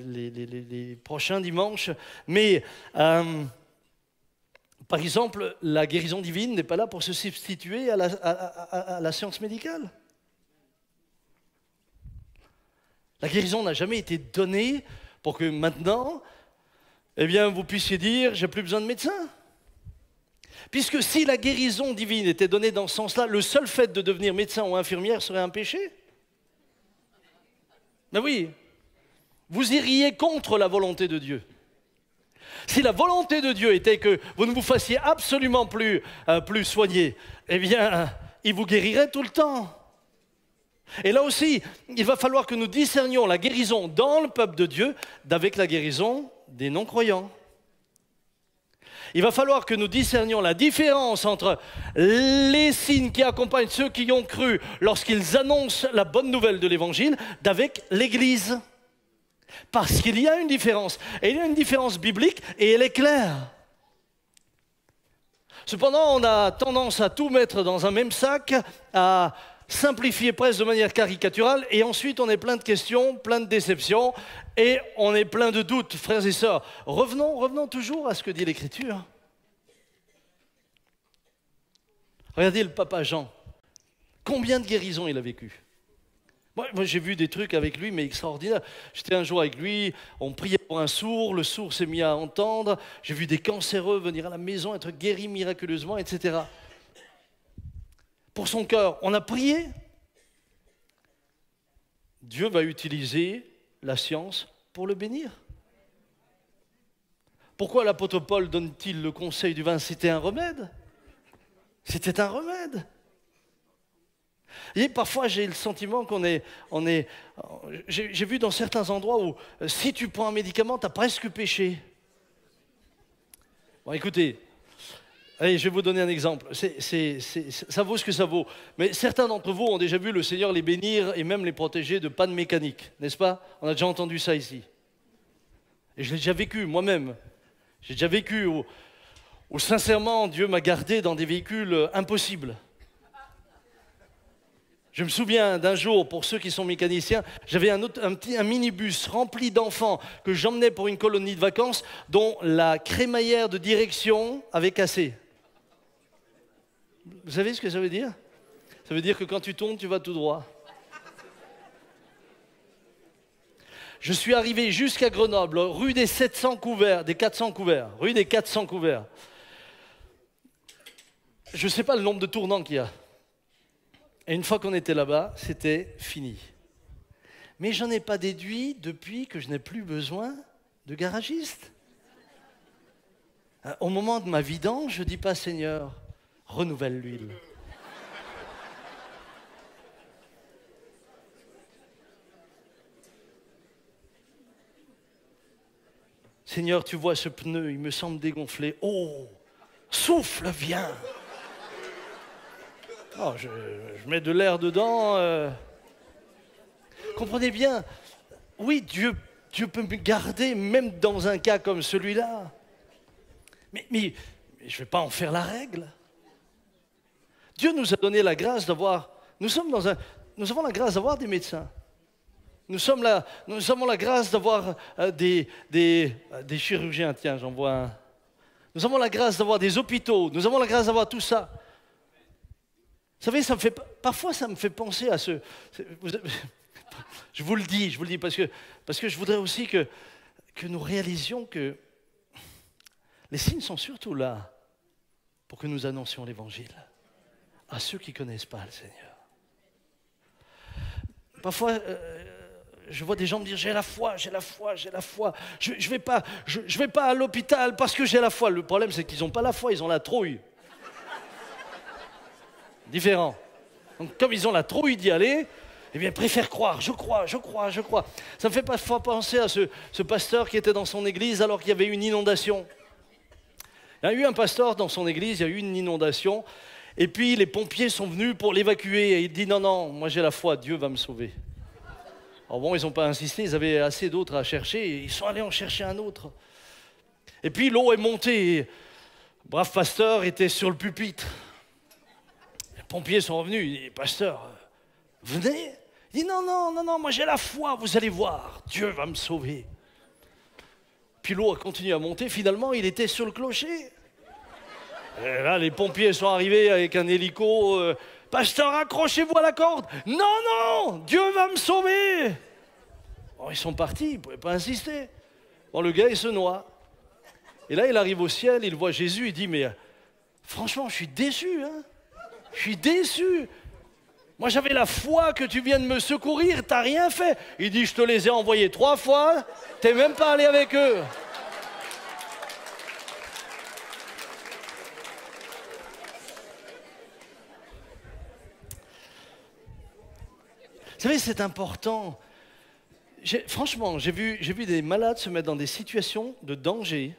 les prochains dimanches. Mais, par exemple, la guérison divine n'est pas là pour se substituer à la science médicale. La guérison n'a jamais été donnée pour que maintenant, eh bien, vous puissiez dire « j'ai plus besoin de médecin ». Puisque si la guérison divine était donnée dans ce sens-là, le seul fait de devenir médecin ou infirmière serait un péché. Mais oui, vous iriez contre la volonté de Dieu. Si la volonté de Dieu était que vous ne vous fassiez absolument plus soigner, eh bien, il vous guérirait tout le temps. Et là aussi, il va falloir que nous discernions la guérison dans le peuple de Dieu d'avec la guérison des non-croyants. Il va falloir que nous discernions la différence entre les signes qui accompagnent ceux qui ont cru lorsqu'ils annoncent la bonne nouvelle de l'Évangile d'avec l'Église. Parce qu'il y a une différence. Et il y a une différence biblique et elle est claire. Cependant, on a tendance à tout mettre dans un même sac, à simplifier presque de manière caricaturale, et ensuite on est plein de questions, plein de déceptions, et on est plein de doutes, frères et sœurs. Revenons toujours à ce que dit l'Écriture. Regardez le papa Jean. Combien de guérisons il a vécu? Moi j'ai vu des trucs avec lui, mais extraordinaires. J'étais un jour avec lui, on priait pour un sourd, le sourd s'est mis à entendre, j'ai vu des cancéreux venir à la maison, être guéris miraculeusement, etc. Pour son cœur, on a prié. Dieu va utiliser la science pour le bénir. Pourquoi l'apôtre Paul donne-t-il le conseil du vin? C'était un remède. C'était un remède. Et parfois j'ai le sentiment j'ai vu dans certains endroits où si tu prends un médicament, tu as presque péché. Bon, écoutez, allez, je vais vous donner un exemple. Ça vaut ce que ça vaut. Mais certains d'entre vous ont déjà vu le Seigneur les bénir et même les protéger de panne mécanique, n'est-ce pas? On a déjà entendu ça ici. Et je l'ai déjà vécu moi-même. J'ai déjà vécu où sincèrement Dieu m'a gardé dans des véhicules impossibles. Je me souviens d'un jour, pour ceux qui sont mécaniciens, j'avais un minibus rempli d'enfants que j'emmenais pour une colonie de vacances dont la crémaillère de direction avait cassé. Vous savez ce que ça veut dire? Ça veut dire que quand tu tournes, tu vas tout droit. Je suis arrivé jusqu'à Grenoble, rue des 400 couverts, rue des 400 couverts. Je ne sais pas le nombre de tournants qu'il y a. Et une fois qu'on était là-bas, c'était fini. Mais j'en ai pas déduit depuis que je n'ai plus besoin de garagiste. Au moment de ma vidange, je ne dis pas, Seigneur, renouvelle l'huile. Seigneur, tu vois ce pneu, il me semble dégonflé. Oh, souffle, viens. Oh, je mets de l'air dedans. Comprenez bien, oui, Dieu peut me garder même dans un cas comme celui-là. Mais je ne vais pas en faire la règle. Dieu nous a donné la grâce d'avoir... Nous avons la grâce d'avoir des médecins. Nous avons la grâce d'avoir des chirurgiens, tiens, j'en vois un. Nous avons la grâce d'avoir des hôpitaux, nous avons la grâce d'avoir tout ça. Vous savez, parfois ça me fait penser à je vous le dis parce que je voudrais aussi que nous réalisions que Les signes sont surtout là pour que nous annoncions l'Évangile à ceux qui ne connaissent pas le Seigneur. Parfois, je vois des gens me dire « j'ai la foi, j'ai la foi, j'ai la foi. Je ne vais pas à l'hôpital parce que j'ai la foi. » Le problème, c'est qu'ils n'ont pas la foi, ils ont la trouille. Différent. Donc, comme ils ont la trouille d'y aller, eh bien, ils préfèrent croire. Je crois, je crois, je crois. Ça me fait parfois penser à ce pasteur qui était dans son église alors qu'il y avait une inondation. Il y a eu un pasteur dans son église, il y a eu une inondation, et puis les pompiers sont venus pour l'évacuer, et il dit « non, non, moi j'ai la foi, Dieu va me sauver ». Alors bon, ils n'ont pas insisté, ils avaient assez d'autres à chercher, et ils sont allés en chercher un autre. Et puis l'eau est montée, et le brave pasteur était sur le pupitre. Les pompiers sont revenus, il dit « pasteur, venez ». Il dit « non, non, non, non, moi j'ai la foi, vous allez voir, Dieu va me sauver ». Puis l'eau a continué à monter, finalement il était sur le clocher. Et là les pompiers sont arrivés avec un hélico. Pasteur, accrochez-vous à la corde. Non, non, Dieu va me sauver. Bon, ils sont partis, ils ne pouvaient pas insister. Bon, le gars il se noie. Et là il arrive au ciel, il voit Jésus, il dit mais franchement je suis déçu, hein. Je suis déçu. Moi j'avais la foi que tu viennes me secourir, t'as rien fait. Il dit je te les ai envoyés 3 fois, t'es même pas allé avec eux. Vous savez, c'est important. Franchement, j'ai vu des malades se mettre dans des situations de danger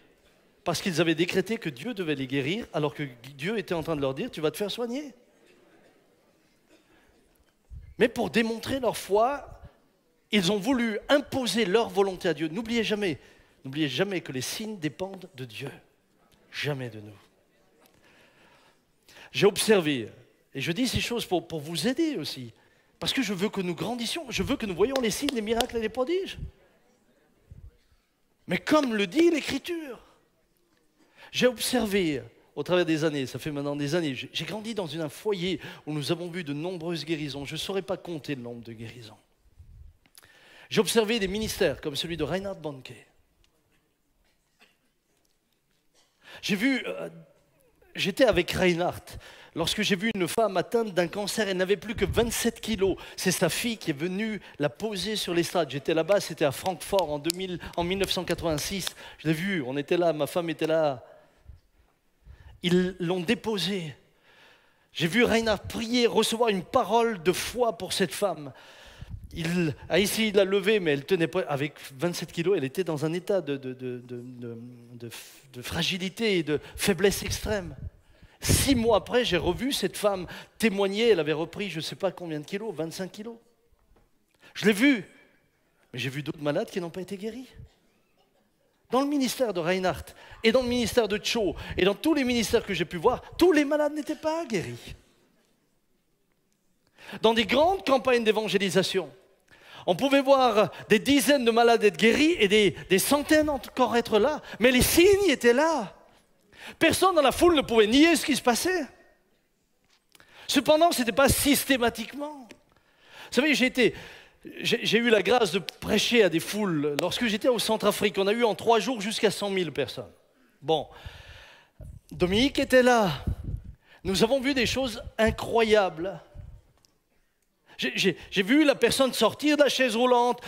parce qu'ils avaient décrété que Dieu devait les guérir alors que Dieu était en train de leur dire tu vas te faire soigner. Mais pour démontrer leur foi, ils ont voulu imposer leur volonté à Dieu. N'oubliez jamais que les signes dépendent de Dieu, jamais de nous. J'ai observé, et je dis ces choses pour vous aider aussi, parce que je veux que nous grandissions, je veux que nous voyions les signes, les miracles et les prodiges. Mais comme le dit l'Écriture, j'ai observé au travers des années, ça fait maintenant des années, j'ai grandi dans un foyer où nous avons vu de nombreuses guérisons. Je ne saurais pas compter le nombre de guérisons. J'ai observé des ministères comme celui de Reinhard Bonnke. J'étais avec Reinhard lorsque j'ai vu une femme atteinte d'un cancer. Elle n'avait plus que 27 kilos. C'est sa fille qui est venue la poser sur l'estrade. J'étais là-bas, c'était à Francfort en 1986. Je l'ai vu, on était là, ma femme était là. Ils l'ont déposée. J'ai vu Reinhard prier, recevoir une parole de foi pour cette femme. Il a essayé de la lever, mais elle tenait pas. Avec 27 kilos, elle était dans un état de fragilité et de faiblesse extrême. 6 mois après, j'ai revu cette femme témoigner. Elle avait repris je ne sais pas combien de kilos, 25 kilos. Je l'ai vue, mais j'ai vu d'autres malades qui n'ont pas été guéris. Dans le ministère de Reinhard et dans le ministère de Cho et dans tous les ministères que j'ai pu voir, tous les malades n'étaient pas guéris. Dans des grandes campagnes d'évangélisation, on pouvait voir des dizaines de malades être guéris et des centaines encore être là, mais les signes étaient là. Personne dans la foule ne pouvait nier ce qui se passait. Cependant, ce n'était pas systématiquement. Vous savez, j'ai eu la grâce de prêcher à des foules. Lorsque j'étais au Centrafrique, on a eu en 3 jours jusqu'à 100 000 personnes. Bon, Dominique était là. Nous avons vu des choses incroyables. J'ai vu la personne sortir de la chaise roulante,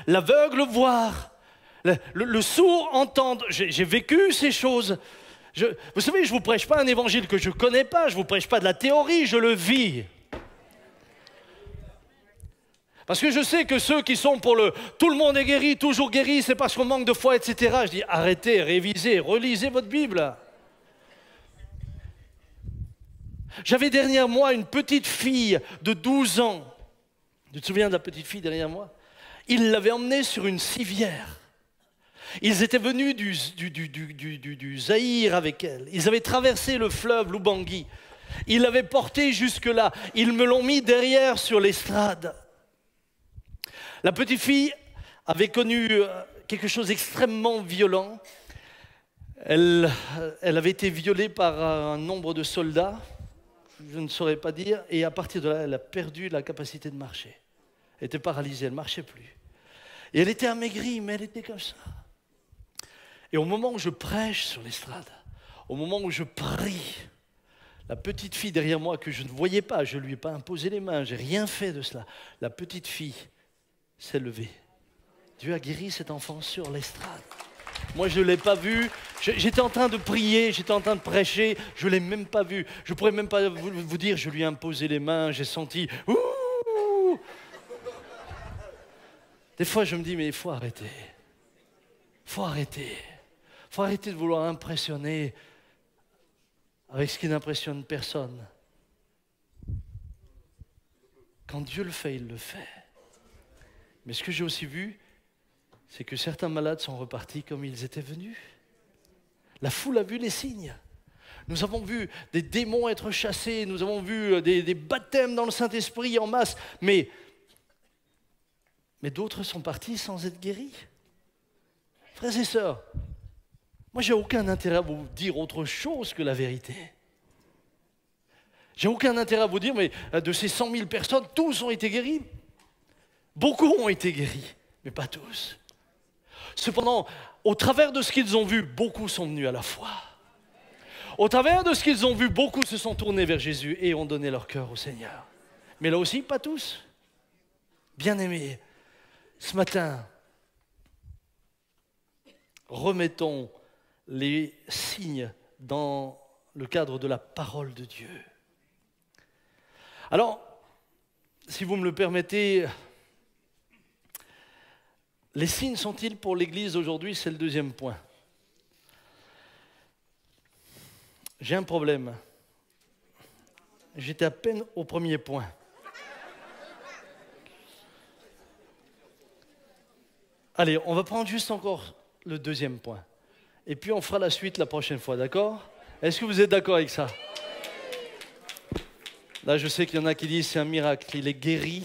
l'aveugle voir, le sourd entendre. J'ai vécu ces choses. Vous savez, je ne vous prêche pas un évangile que je ne connais pas, je ne vous prêche pas de la théorie, je le vis. Parce que je sais que ceux qui sont pour tout le monde est guéri, toujours guéri, c'est parce qu'on manque de foi, etc. Je dis arrêtez, révisez, relisez votre Bible. J'avais derrière moi une petite fille de 12 ans. Tu te souviens de la petite fille derrière moi? Ils l'avaient emmenée sur une civière. Ils étaient venus du Zaïre avec elle. Ils avaient traversé le fleuve l'Ubangi. Ils l'avaient portée jusque-là. Ils me l'ont mis derrière sur l'estrade. La petite fille avait connu quelque chose d'extrêmement violent. Elle avait été violée par un nombre de soldats, je ne saurais pas dire, et à partir de là, elle a perdu la capacité de marcher. Elle était paralysée, elle ne marchait plus. Et elle était amaigrie, mais elle était comme ça. Et au moment où je prêche sur l'estrade, au moment où je prie, la petite fille derrière moi que je ne voyais pas, je ne lui ai pas imposé les mains, je n'ai rien fait de cela. La petite fille s'est levée. Dieu a guéri cet enfant sur l'estrade. Moi, je ne l'ai pas vu. J'étais en train de prier, j'étais en train de prêcher, je ne l'ai même pas vu. Je ne pourrais même pas vous dire, je lui ai imposé les mains, j'ai senti... Ouh. Des fois, je me dis, mais il faut arrêter. Il faut arrêter. Il faut arrêter de vouloir impressionner avec ce qui n'impressionne personne. Quand Dieu le fait, il le fait. Mais ce que j'ai aussi vu, c'est que certains malades sont repartis comme ils étaient venus. La foule a vu les signes. Nous avons vu des démons être chassés, nous avons vu des baptêmes dans le Saint-Esprit en masse, mais d'autres sont partis sans être guéris. Frères et sœurs, moi j'ai aucun intérêt à vous dire autre chose que la vérité. J'ai aucun intérêt à vous dire, mais de ces 100 000 personnes, tous ont été guéris. Beaucoup ont été guéris, mais pas tous. Cependant, au travers de ce qu'ils ont vu, beaucoup sont venus à la foi. Au travers de ce qu'ils ont vu, beaucoup se sont tournés vers Jésus et ont donné leur cœur au Seigneur. Mais là aussi, pas tous. Bien-aimés, ce matin, remettons les signes dans le cadre de la parole de Dieu. Alors, si vous me le permettez, les signes sont-ils pour l'Église aujourd'hui? C'est le deuxième point. J'ai un problème. J'étais à peine au premier point. Allez, on va prendre juste encore le deuxième point. Et puis on fera la suite la prochaine fois, d'accord? Est-ce que vous êtes d'accord avec ça? Là, je sais qu'il y en a qui disent c'est un miracle, il est guéri.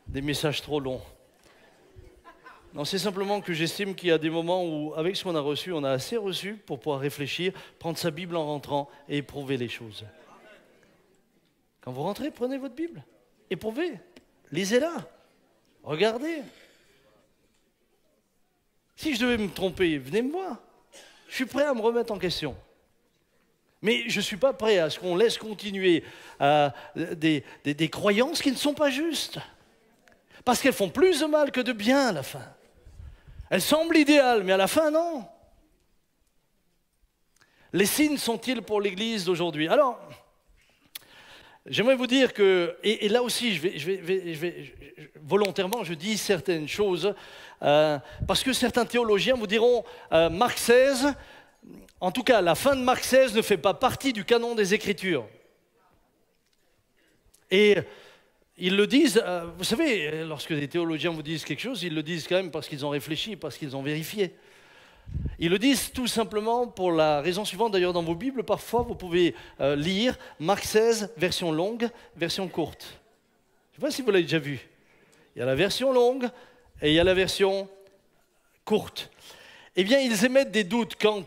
Des messages trop longs. Non, c'est simplement que j'estime qu'il y a des moments où, avec ce qu'on a reçu, on a assez reçu pour pouvoir réfléchir, prendre sa Bible en rentrant et éprouver les choses. Quand vous rentrez, prenez votre Bible, éprouvez, lisez-la, regardez. Si je devais me tromper, venez me voir. Je suis prêt à me remettre en question. Mais je ne suis pas prêt à ce qu'on laisse continuer des croyances qui ne sont pas justes. Parce qu'elles font plus de mal que de bien à la fin. Elles semblent idéales, mais à la fin, non. Les signes sont-ils pour l'Église d'aujourd'hui? Alors, j'aimerais vous dire que, et là aussi, volontairement, je dis certaines choses, parce que certains théologiens vous diront, Marc 16, en tout cas, la fin de Marc 16 ne fait pas partie du canon des Écritures. Et ils le disent, vous savez, lorsque des théologiens vous disent quelque chose, ils le disent quand même parce qu'ils ont réfléchi, parce qu'ils ont vérifié. Ils le disent tout simplement pour la raison suivante. D'ailleurs, dans vos Bibles, parfois, vous pouvez lire Marc 16, version longue, version courte. Je ne sais pas si vous l'avez déjà vu. Il y a la version longue et il y a la version courte. Eh bien, ils émettent des doutes quant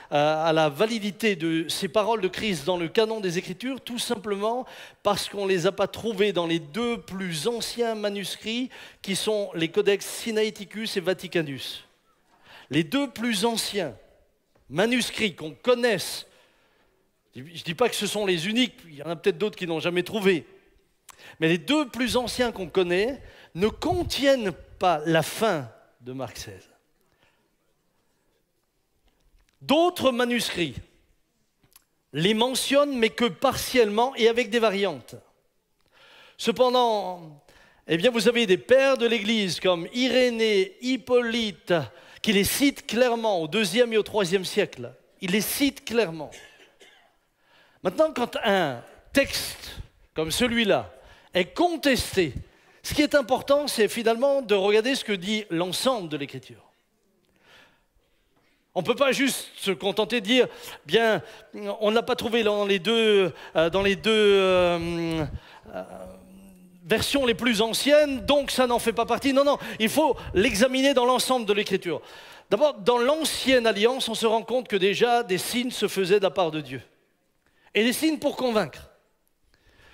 à la validité de ces paroles de Christ dans le canon des Écritures, tout simplement parce qu'on ne les a pas trouvées dans les deux plus anciens manuscrits qui sont les Codex Sinaiticus et Vaticanus. Les deux plus anciens manuscrits qu'on connaisse, je ne dis pas que ce sont les uniques, il y en a peut-être d'autres qui n'ont jamais trouvé, mais les deux plus anciens qu'on connaît ne contiennent pas la fin de Marc 16. D'autres manuscrits les mentionnent, mais que partiellement et avec des variantes. Cependant, eh bien, vous avez des pères de l'Église comme Irénée, Hippolyte, qui les citent clairement au IIe et au IIIe siècle. Ils les citent clairement. Maintenant, quand un texte comme celui-là est contesté, ce qui est important, c'est finalement de regarder ce que dit l'ensemble de l'Écriture. On ne peut pas juste se contenter de dire, bien, on n'a pas trouvé dans les deux versions les plus anciennes, donc ça n'en fait pas partie. Non, non, il faut l'examiner dans l'ensemble de l'Écriture. D'abord, dans l'Ancienne Alliance, on se rend compte que déjà des signes se faisaient de la part de Dieu. Et des signes pour convaincre.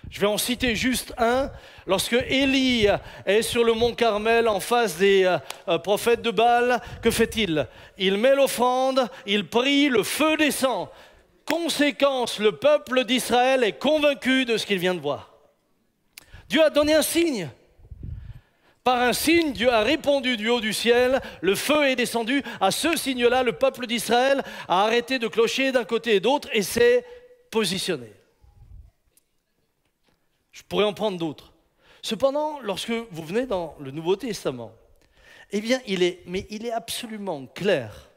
Je vais en citer juste un. Lorsque Élie est sur le mont Carmel en face des prophètes de Baal, que fait-il? Il met l'offrande, il prie, le feu descend. Conséquence, le peuple d'Israël est convaincu de ce qu'il vient de voir. Dieu a donné un signe. Par un signe, Dieu a répondu du haut du ciel, le feu est descendu. À ce signe-là, le peuple d'Israël a arrêté de clocher d'un côté et d'autre et s'est positionné. Je pourrais en prendre d'autres. Cependant, lorsque vous venez dans le Nouveau Testament, eh bien, il est absolument clair.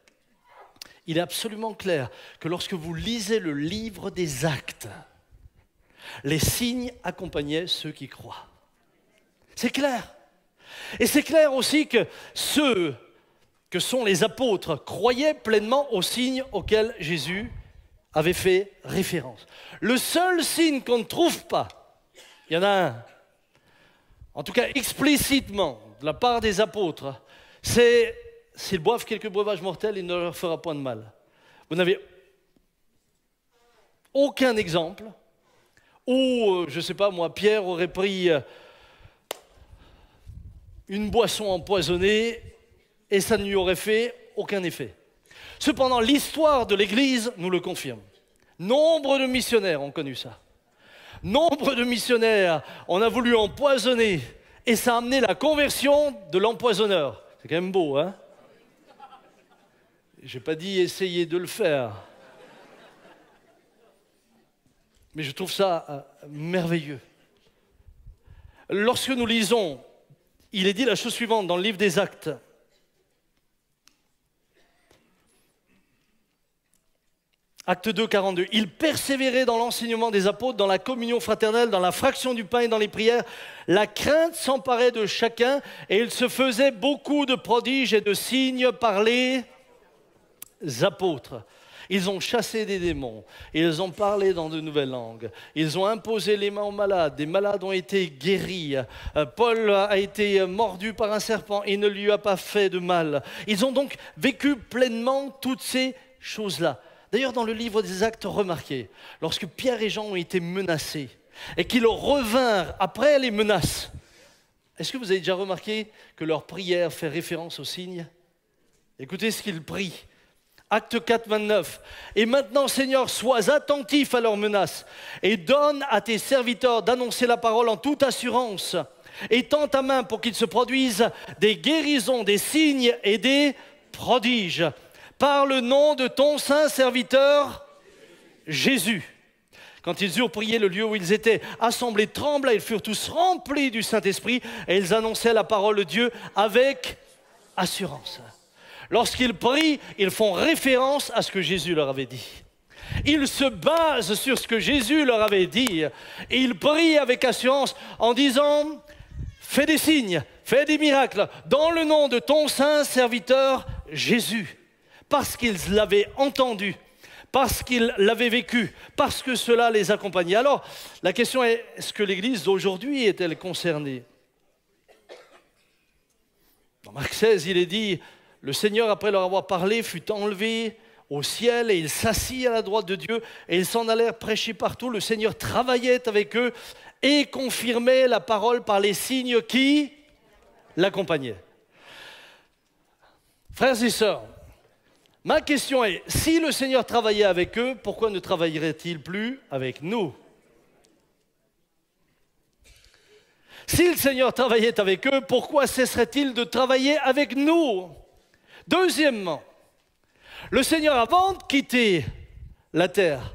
Il est absolument clair que lorsque vous lisez le livre des Actes, les signes accompagnaient ceux qui croient. C'est clair. Et c'est clair aussi que ceux que sont les apôtres croyaient pleinement aux signes auxquels Jésus avait fait référence. Le seul signe qu'on ne trouve pas, il y en a un, en tout cas explicitement de la part des apôtres, c'est s'ils boivent quelques breuvages mortels, il ne leur fera point de mal. Vous n'avez aucun exemple où, je ne sais pas moi, Pierre aurait pris une boisson empoisonnée et ça ne lui aurait fait aucun effet. Cependant, l'histoire de l'Église nous le confirme. Nombre de missionnaires ont connu ça. Nombre de missionnaires, on a voulu empoisonner et ça a amené la conversion de l'empoisonneur. C'est quand même beau, hein? Je n'ai pas dit essayer de le faire. Mais je trouve ça merveilleux. Lorsque nous lisons, il est dit la chose suivante dans le livre des Actes. Acte 2, 42. Il persévérait dans l'enseignement des apôtres, dans la communion fraternelle, dans la fraction du pain et dans les prières. La crainte s'emparait de chacun et il se faisait beaucoup de prodiges et de signes par les apôtres. Ils ont chassé des démons, ils ont parlé dans de nouvelles langues, ils ont imposé les mains aux malades, des malades ont été guéris, Paul a été mordu par un serpent et ne lui a pas fait de mal. Ils ont donc vécu pleinement toutes ces choses-là. D'ailleurs, dans le livre des Actes, remarquez, lorsque Pierre et Jean ont été menacés et qu'ils revinrent après les menaces, est-ce que vous avez déjà remarqué que leur prière fait référence aux signes? Écoutez ce qu'ils prient. Acte 4, 29. Et maintenant, Seigneur, sois attentif à leurs menaces et donne à tes serviteurs d'annoncer la parole en toute assurance. Et tends ta main pour qu'il se produise des guérisons, des signes et des prodiges. Par le nom de ton saint serviteur, Jésus. Quand ils eurent prié, le lieu où ils étaient assemblés trembla, ils furent tous remplis du Saint-Esprit et ils annonçaient la parole de Dieu avec assurance. Lorsqu'ils prient, ils font référence à ce que Jésus leur avait dit. Ils se basent sur ce que Jésus leur avait dit. Et ils prient avec assurance en disant « Fais des signes, fais des miracles dans le nom de ton saint serviteur Jésus. » Parce qu'ils l'avaient entendu, parce qu'ils l'avaient vécu, parce que cela les accompagnait. Alors, la question est, est-ce que l'Église d'aujourd'hui est-elle concernée? Dans Marc 16, il est dit... Le Seigneur, après leur avoir parlé, fut enlevé au ciel et il s'assit à la droite de Dieu et ils s'en allèrent prêcher partout. Le Seigneur travaillait avec eux et confirmait la parole par les signes qui l'accompagnaient. Frères et sœurs, ma question est, si le Seigneur travaillait avec eux, pourquoi ne travaillerait-il plus avec nous? Si le Seigneur travaillait avec eux, pourquoi cesserait-il de travailler avec nous? Deuxièmement, le Seigneur, avant de quitter la terre,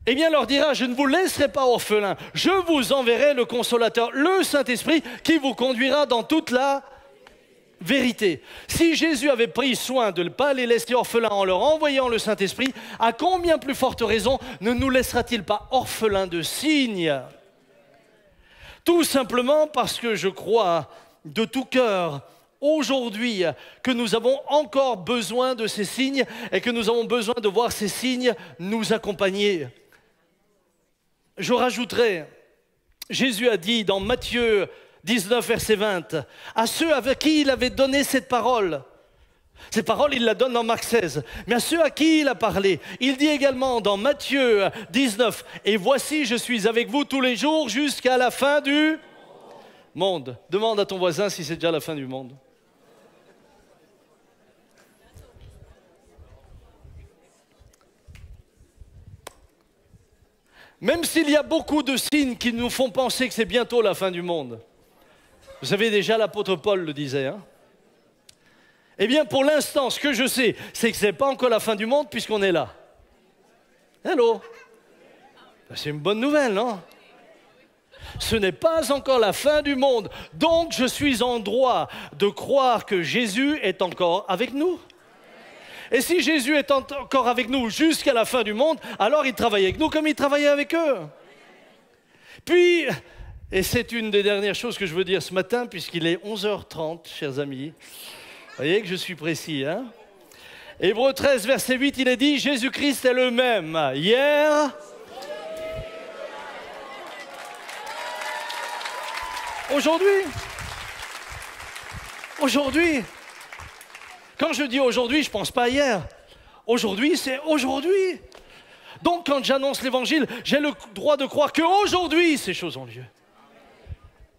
eh bien leur dira, je ne vous laisserai pas orphelins, je vous enverrai le Consolateur, le Saint-Esprit, qui vous conduira dans toute la vérité. Si Jésus avait pris soin de ne pas les laisser orphelins en leur envoyant le Saint-Esprit, à combien plus forte raison ne nous laissera-t-il pas orphelins de signes? Tout simplement parce que je crois de tout cœur aujourd'hui que nous avons encore besoin de ces signes et que nous avons besoin de voir ces signes nous accompagner. Je rajouterai, Jésus a dit dans Matthieu 19, verset 20, à ceux avec qui il avait donné cette parole, Ces paroles, il la donne dans Marc 16. Mais à ceux à qui il a parlé, il dit également dans Matthieu 19, « Et voici, je suis avec vous tous les jours jusqu'à la fin du monde. » Demande à ton voisin si c'est déjà la fin du monde. Même s'il y a beaucoup de signes qui nous font penser que c'est bientôt la fin du monde. Vous savez déjà, l'apôtre Paul le disait, hein? Eh bien, pour l'instant, ce que je sais, c'est que ce n'est pas encore la fin du monde puisqu'on est là. Allô? C'est une bonne nouvelle, non? Ce n'est pas encore la fin du monde. Donc, je suis en droit de croire que Jésus est encore avec nous. Et si Jésus est encore avec nous jusqu'à la fin du monde, alors il travaille avec nous comme il travaillait avec eux. Puis, et c'est une des dernières choses que je veux dire ce matin, puisqu'il est 11h30, chers amis. Vous voyez que je suis précis, hein? Hébreux 13, verset 8, il est dit, Jésus-Christ est le même hier, aujourd'hui. Aujourd'hui. Quand je dis aujourd'hui, je ne pense pas à hier. Aujourd'hui, c'est aujourd'hui. Donc, quand j'annonce l'évangile, j'ai le droit de croire qu'aujourd'hui, ces choses ont lieu.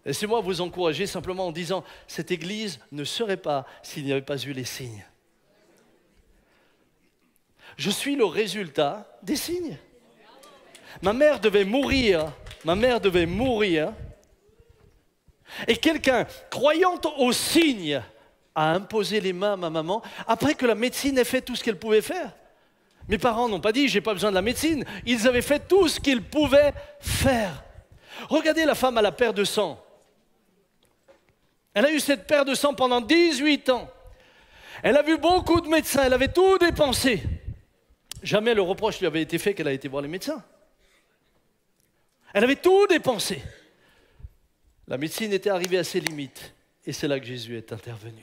Laissez-moi vous encourager simplement en disant, cette église ne serait pas s'il n'y avait pas eu les signes. Je suis le résultat des signes. Ma mère devait mourir. Et quelqu'un, croyant aux signes, a imposé les mains à ma maman après que la médecine ait fait tout ce qu'elle pouvait faire. Mes parents n'ont pas dit, j'ai pas besoin de la médecine. Ils avaient fait tout ce qu'ils pouvaient faire. Regardez la femme à la paire de sang. Elle a eu cette paire de sang pendant 18 ans. Elle a vu beaucoup de médecins, elle avait tout dépensé. Jamais le reproche lui avait été fait qu'elle a été voir les médecins. Elle avait tout dépensé. La médecine était arrivée à ses limites. Et c'est là que Jésus est intervenu.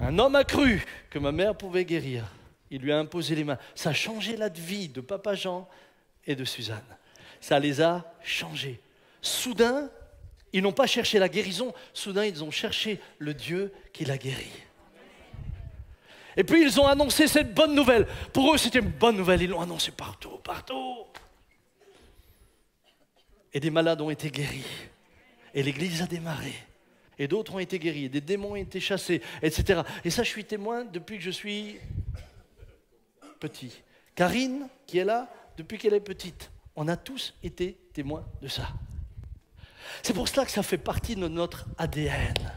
Un homme a cru que ma mère pouvait guérir. Il lui a imposé les mains. Ça a changé la vie de Papa Jean et de Suzanne. Ça les a changés. Soudain, ils n'ont pas cherché la guérison. Soudain, ils ont cherché le Dieu qui l'a guéri. Et puis, ils ont annoncé cette bonne nouvelle. Pour eux, c'était une bonne nouvelle. Ils l'ont annoncé partout, partout. Et des malades ont été guéris. Et l'église a démarré. Et d'autres ont été guéris. Et des démons ont été chassés, etc. Et ça, je suis témoin depuis que je suis petit. Karine, qui est là, depuis qu'elle est petite. On a tous été témoins de ça. C'est pour cela que ça fait partie de notre ADN.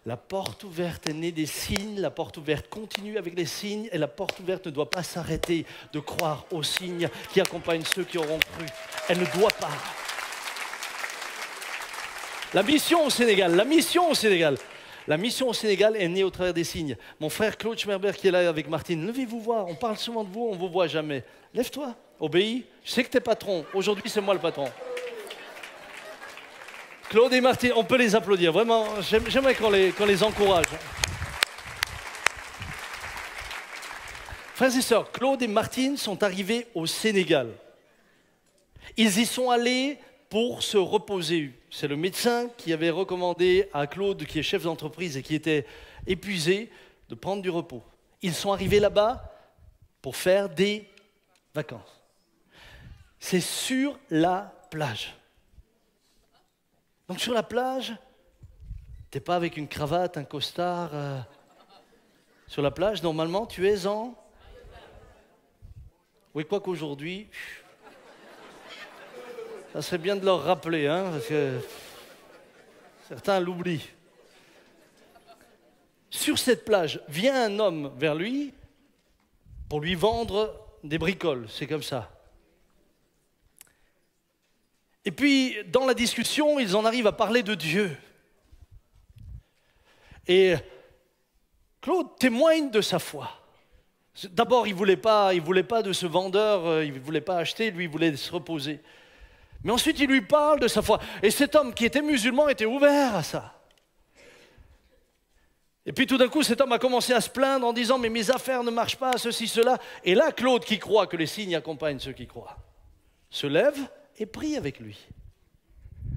La porte ouverte est née des signes, la porte ouverte continue avec les signes, et la porte ouverte ne doit pas s'arrêter de croire aux signes qui accompagnent ceux qui auront cru. Elle ne doit pas. La mission au Sénégal est née au travers des signes. Mon frère Claude Schmerber qui est là avec Martine, levez-vous voir, on parle souvent de vous, on ne vous voit jamais. Lève-toi, obéis, je sais que tu es patron, aujourd'hui c'est moi le patron. Claude et Martine, on peut les applaudir, vraiment, j'aimerais qu'on les encourage. Frères et sœurs, Claude et Martine sont arrivés au Sénégal. Ils y sont allés pour se reposer. C'est le médecin qui avait recommandé à Claude, qui est chef d'entreprise et qui était épuisé, de prendre du repos. Ils sont arrivés là-bas pour faire des vacances. C'est sur la plage. Donc sur la plage, tu n'es pas avec une cravate, un costard. Sur la plage, normalement, tu es en... Oui, quoi qu'aujourd'hui, ça serait bien de leur rappeler, hein, parce que certains l'oublient. Sur cette plage, vient un homme vers lui pour lui vendre des bricoles, c'est comme ça. Et puis, dans la discussion, ils en arrivent à parler de Dieu. Et Claude témoigne de sa foi. D'abord, il ne voulait pas de ce vendeur, il ne voulait pas acheter, lui, il voulait se reposer. Mais ensuite, il lui parle de sa foi. Et cet homme qui était musulman était ouvert à ça. Et puis tout d'un coup, cet homme a commencé à se plaindre en disant « Mais mes affaires ne marchent pas, ceci, cela. » Et là, Claude, qui croit que les signes accompagnent ceux qui croient, se lève et prie avec lui.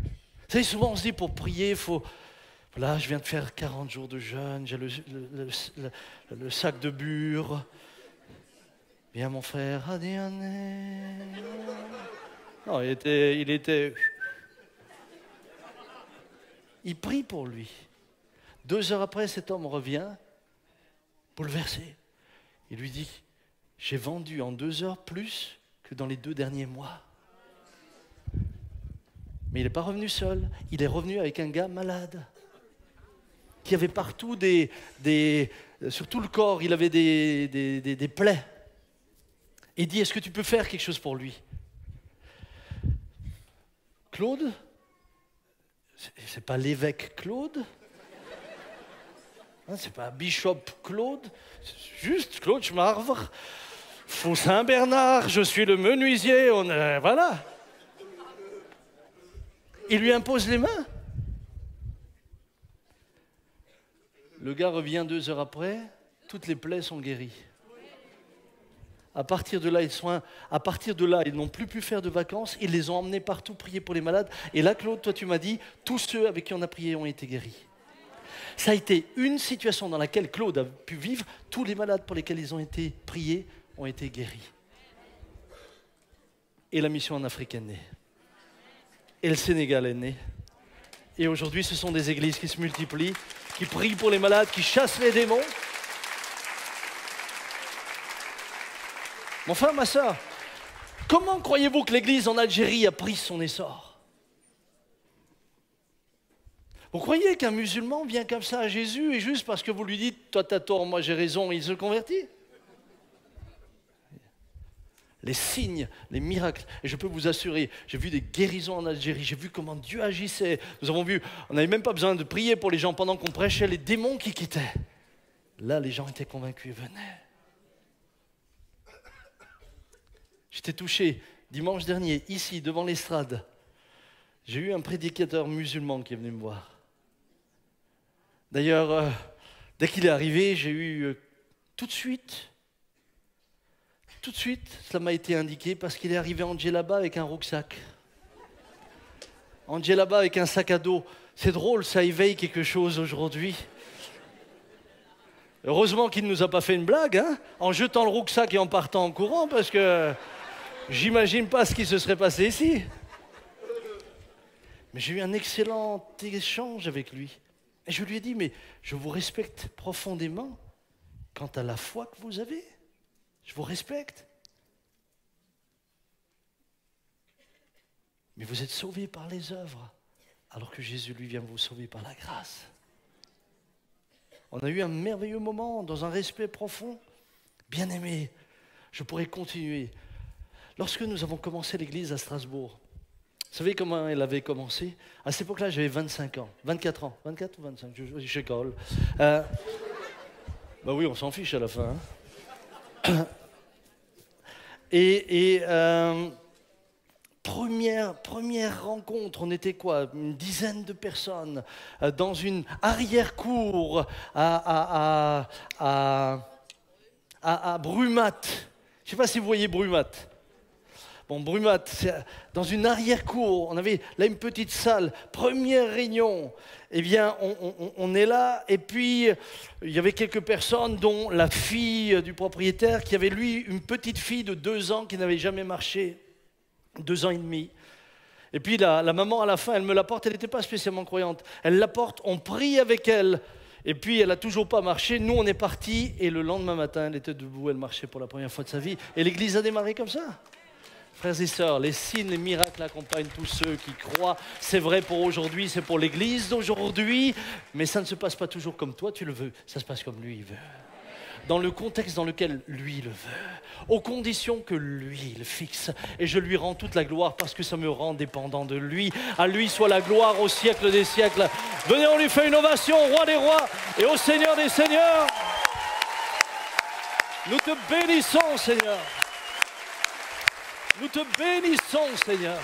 Vous savez, souvent on se dit pour prier, il faut Là, je viens de faire 40 jours de jeûne, j'ai le sac de bure. Viens mon frère, non, il était... Il prie pour lui. 2 heures après, cet homme revient, bouleversé. Il lui dit, j'ai vendu en 2 heures plus que dans les 2 derniers mois. Mais il n'est pas revenu seul, il est revenu avec un gars malade, qui avait partout sur tout le corps, il avait des plaies. Et il dit, est-ce que tu peux faire quelque chose pour lui? Claude, c'est pas l'évêque Claude, hein, c'est pas Bishop Claude, c'est juste Claude Schmarvre, Faux Saint-Bernard, je suis le menuisier, voilà. Il lui impose les mains. Le gars revient 2 heures après, toutes les plaies sont guéries. À partir de là, ils n'ont plus pu faire de vacances, ils les ont emmenés partout prier pour les malades. Et là, Claude, toi tu m'as dit, tous ceux avec qui on a prié ont été guéris. Ça a été une situation dans laquelle Claude a pu vivre, tous les malades pour lesquels ils ont été priés ont été guéris. Et la mission en Afrique est née. Et le Sénégal est né. Et aujourd'hui, ce sont des églises qui se multiplient, qui prient pour les malades, qui chassent les démons. Mon frère, ma soeur, comment croyez-vous que l'église en Algérie a pris son essor? Vous croyez qu'un musulman vient comme ça à Jésus et juste parce que vous lui dites « toi t'as tort, moi j'ai raison », il se convertit? Les signes, les miracles, et je peux vous assurer, j'ai vu des guérisons en Algérie, j'ai vu comment Dieu agissait. Nous avons vu, on n'avait même pas besoin de prier pour les gens pendant qu'on prêchait, les démons qui quittaient. Là, les gens étaient convaincus et venaient. J'étais touché dimanche dernier, ici, devant l'estrade. J'ai eu un prédicateur musulman qui est venu me voir. D'ailleurs, dès qu'il est arrivé, j'ai eu tout de suite, cela m'a été indiqué parce qu'il est arrivé en djellaba avec un rucksack. En djellaba avec un sac à dos. C'est drôle, ça éveille quelque chose aujourd'hui. Heureusement qu'il ne nous a pas fait une blague, hein, en jetant le rucksack et en partant en courant, parce que j'imagine pas ce qui se serait passé ici. Mais j'ai eu un excellent échange avec lui. Et je lui ai dit, mais je vous respecte profondément quant à la foi que vous avez. Je vous respecte. Mais vous êtes sauvés par les œuvres, alors que Jésus, lui, vient vous sauver par la grâce. On a eu un merveilleux moment, dans un respect profond. Bien-aimé, je pourrais continuer. Lorsque nous avons commencé l'église à Strasbourg, vous savez comment elle avait commencé? À cette époque-là, j'avais 25 ans, 24 ans, 24 ou 25, je colle. Bah oui, on s'en fiche à la fin. Hein. Première rencontre, on était quoi? Une dizaine de personnes dans une arrière-cour à Brumat. Je ne sais pas si vous voyez Brumat. Bon, Brumat, c'est dans une arrière-cour, on avait là une petite salle, première réunion. Eh bien, on est là, et puis il y avait quelques personnes, dont la fille du propriétaire, qui avait lui une petite fille de 2 ans qui n'avait jamais marché, 2 ans et demi. Et puis la maman, à la fin, elle me l'apporte, elle n'était pas spécialement croyante. Elle l'apporte, on prie avec elle, et puis elle n'a toujours pas marché. Nous, on est partis, et le lendemain matin, elle était debout, elle marchait pour la première fois de sa vie. Et l'église a démarré comme ça. Frères et sœurs, les signes, les miracles accompagnent tous ceux qui croient. C'est vrai pour aujourd'hui, c'est pour l'église d'aujourd'hui, mais ça ne se passe pas toujours comme toi tu le veux, ça se passe comme lui il veut. Dans le contexte dans lequel lui le veut, aux conditions que lui il fixe. Et je lui rends toute la gloire parce que ça me rend dépendant de lui. À lui soit la gloire au siècle des siècles. Venez, on lui fait une ovation au roi des rois et au Seigneur des seigneurs. Nous te bénissons, Seigneur. Nous te bénissons, Seigneur.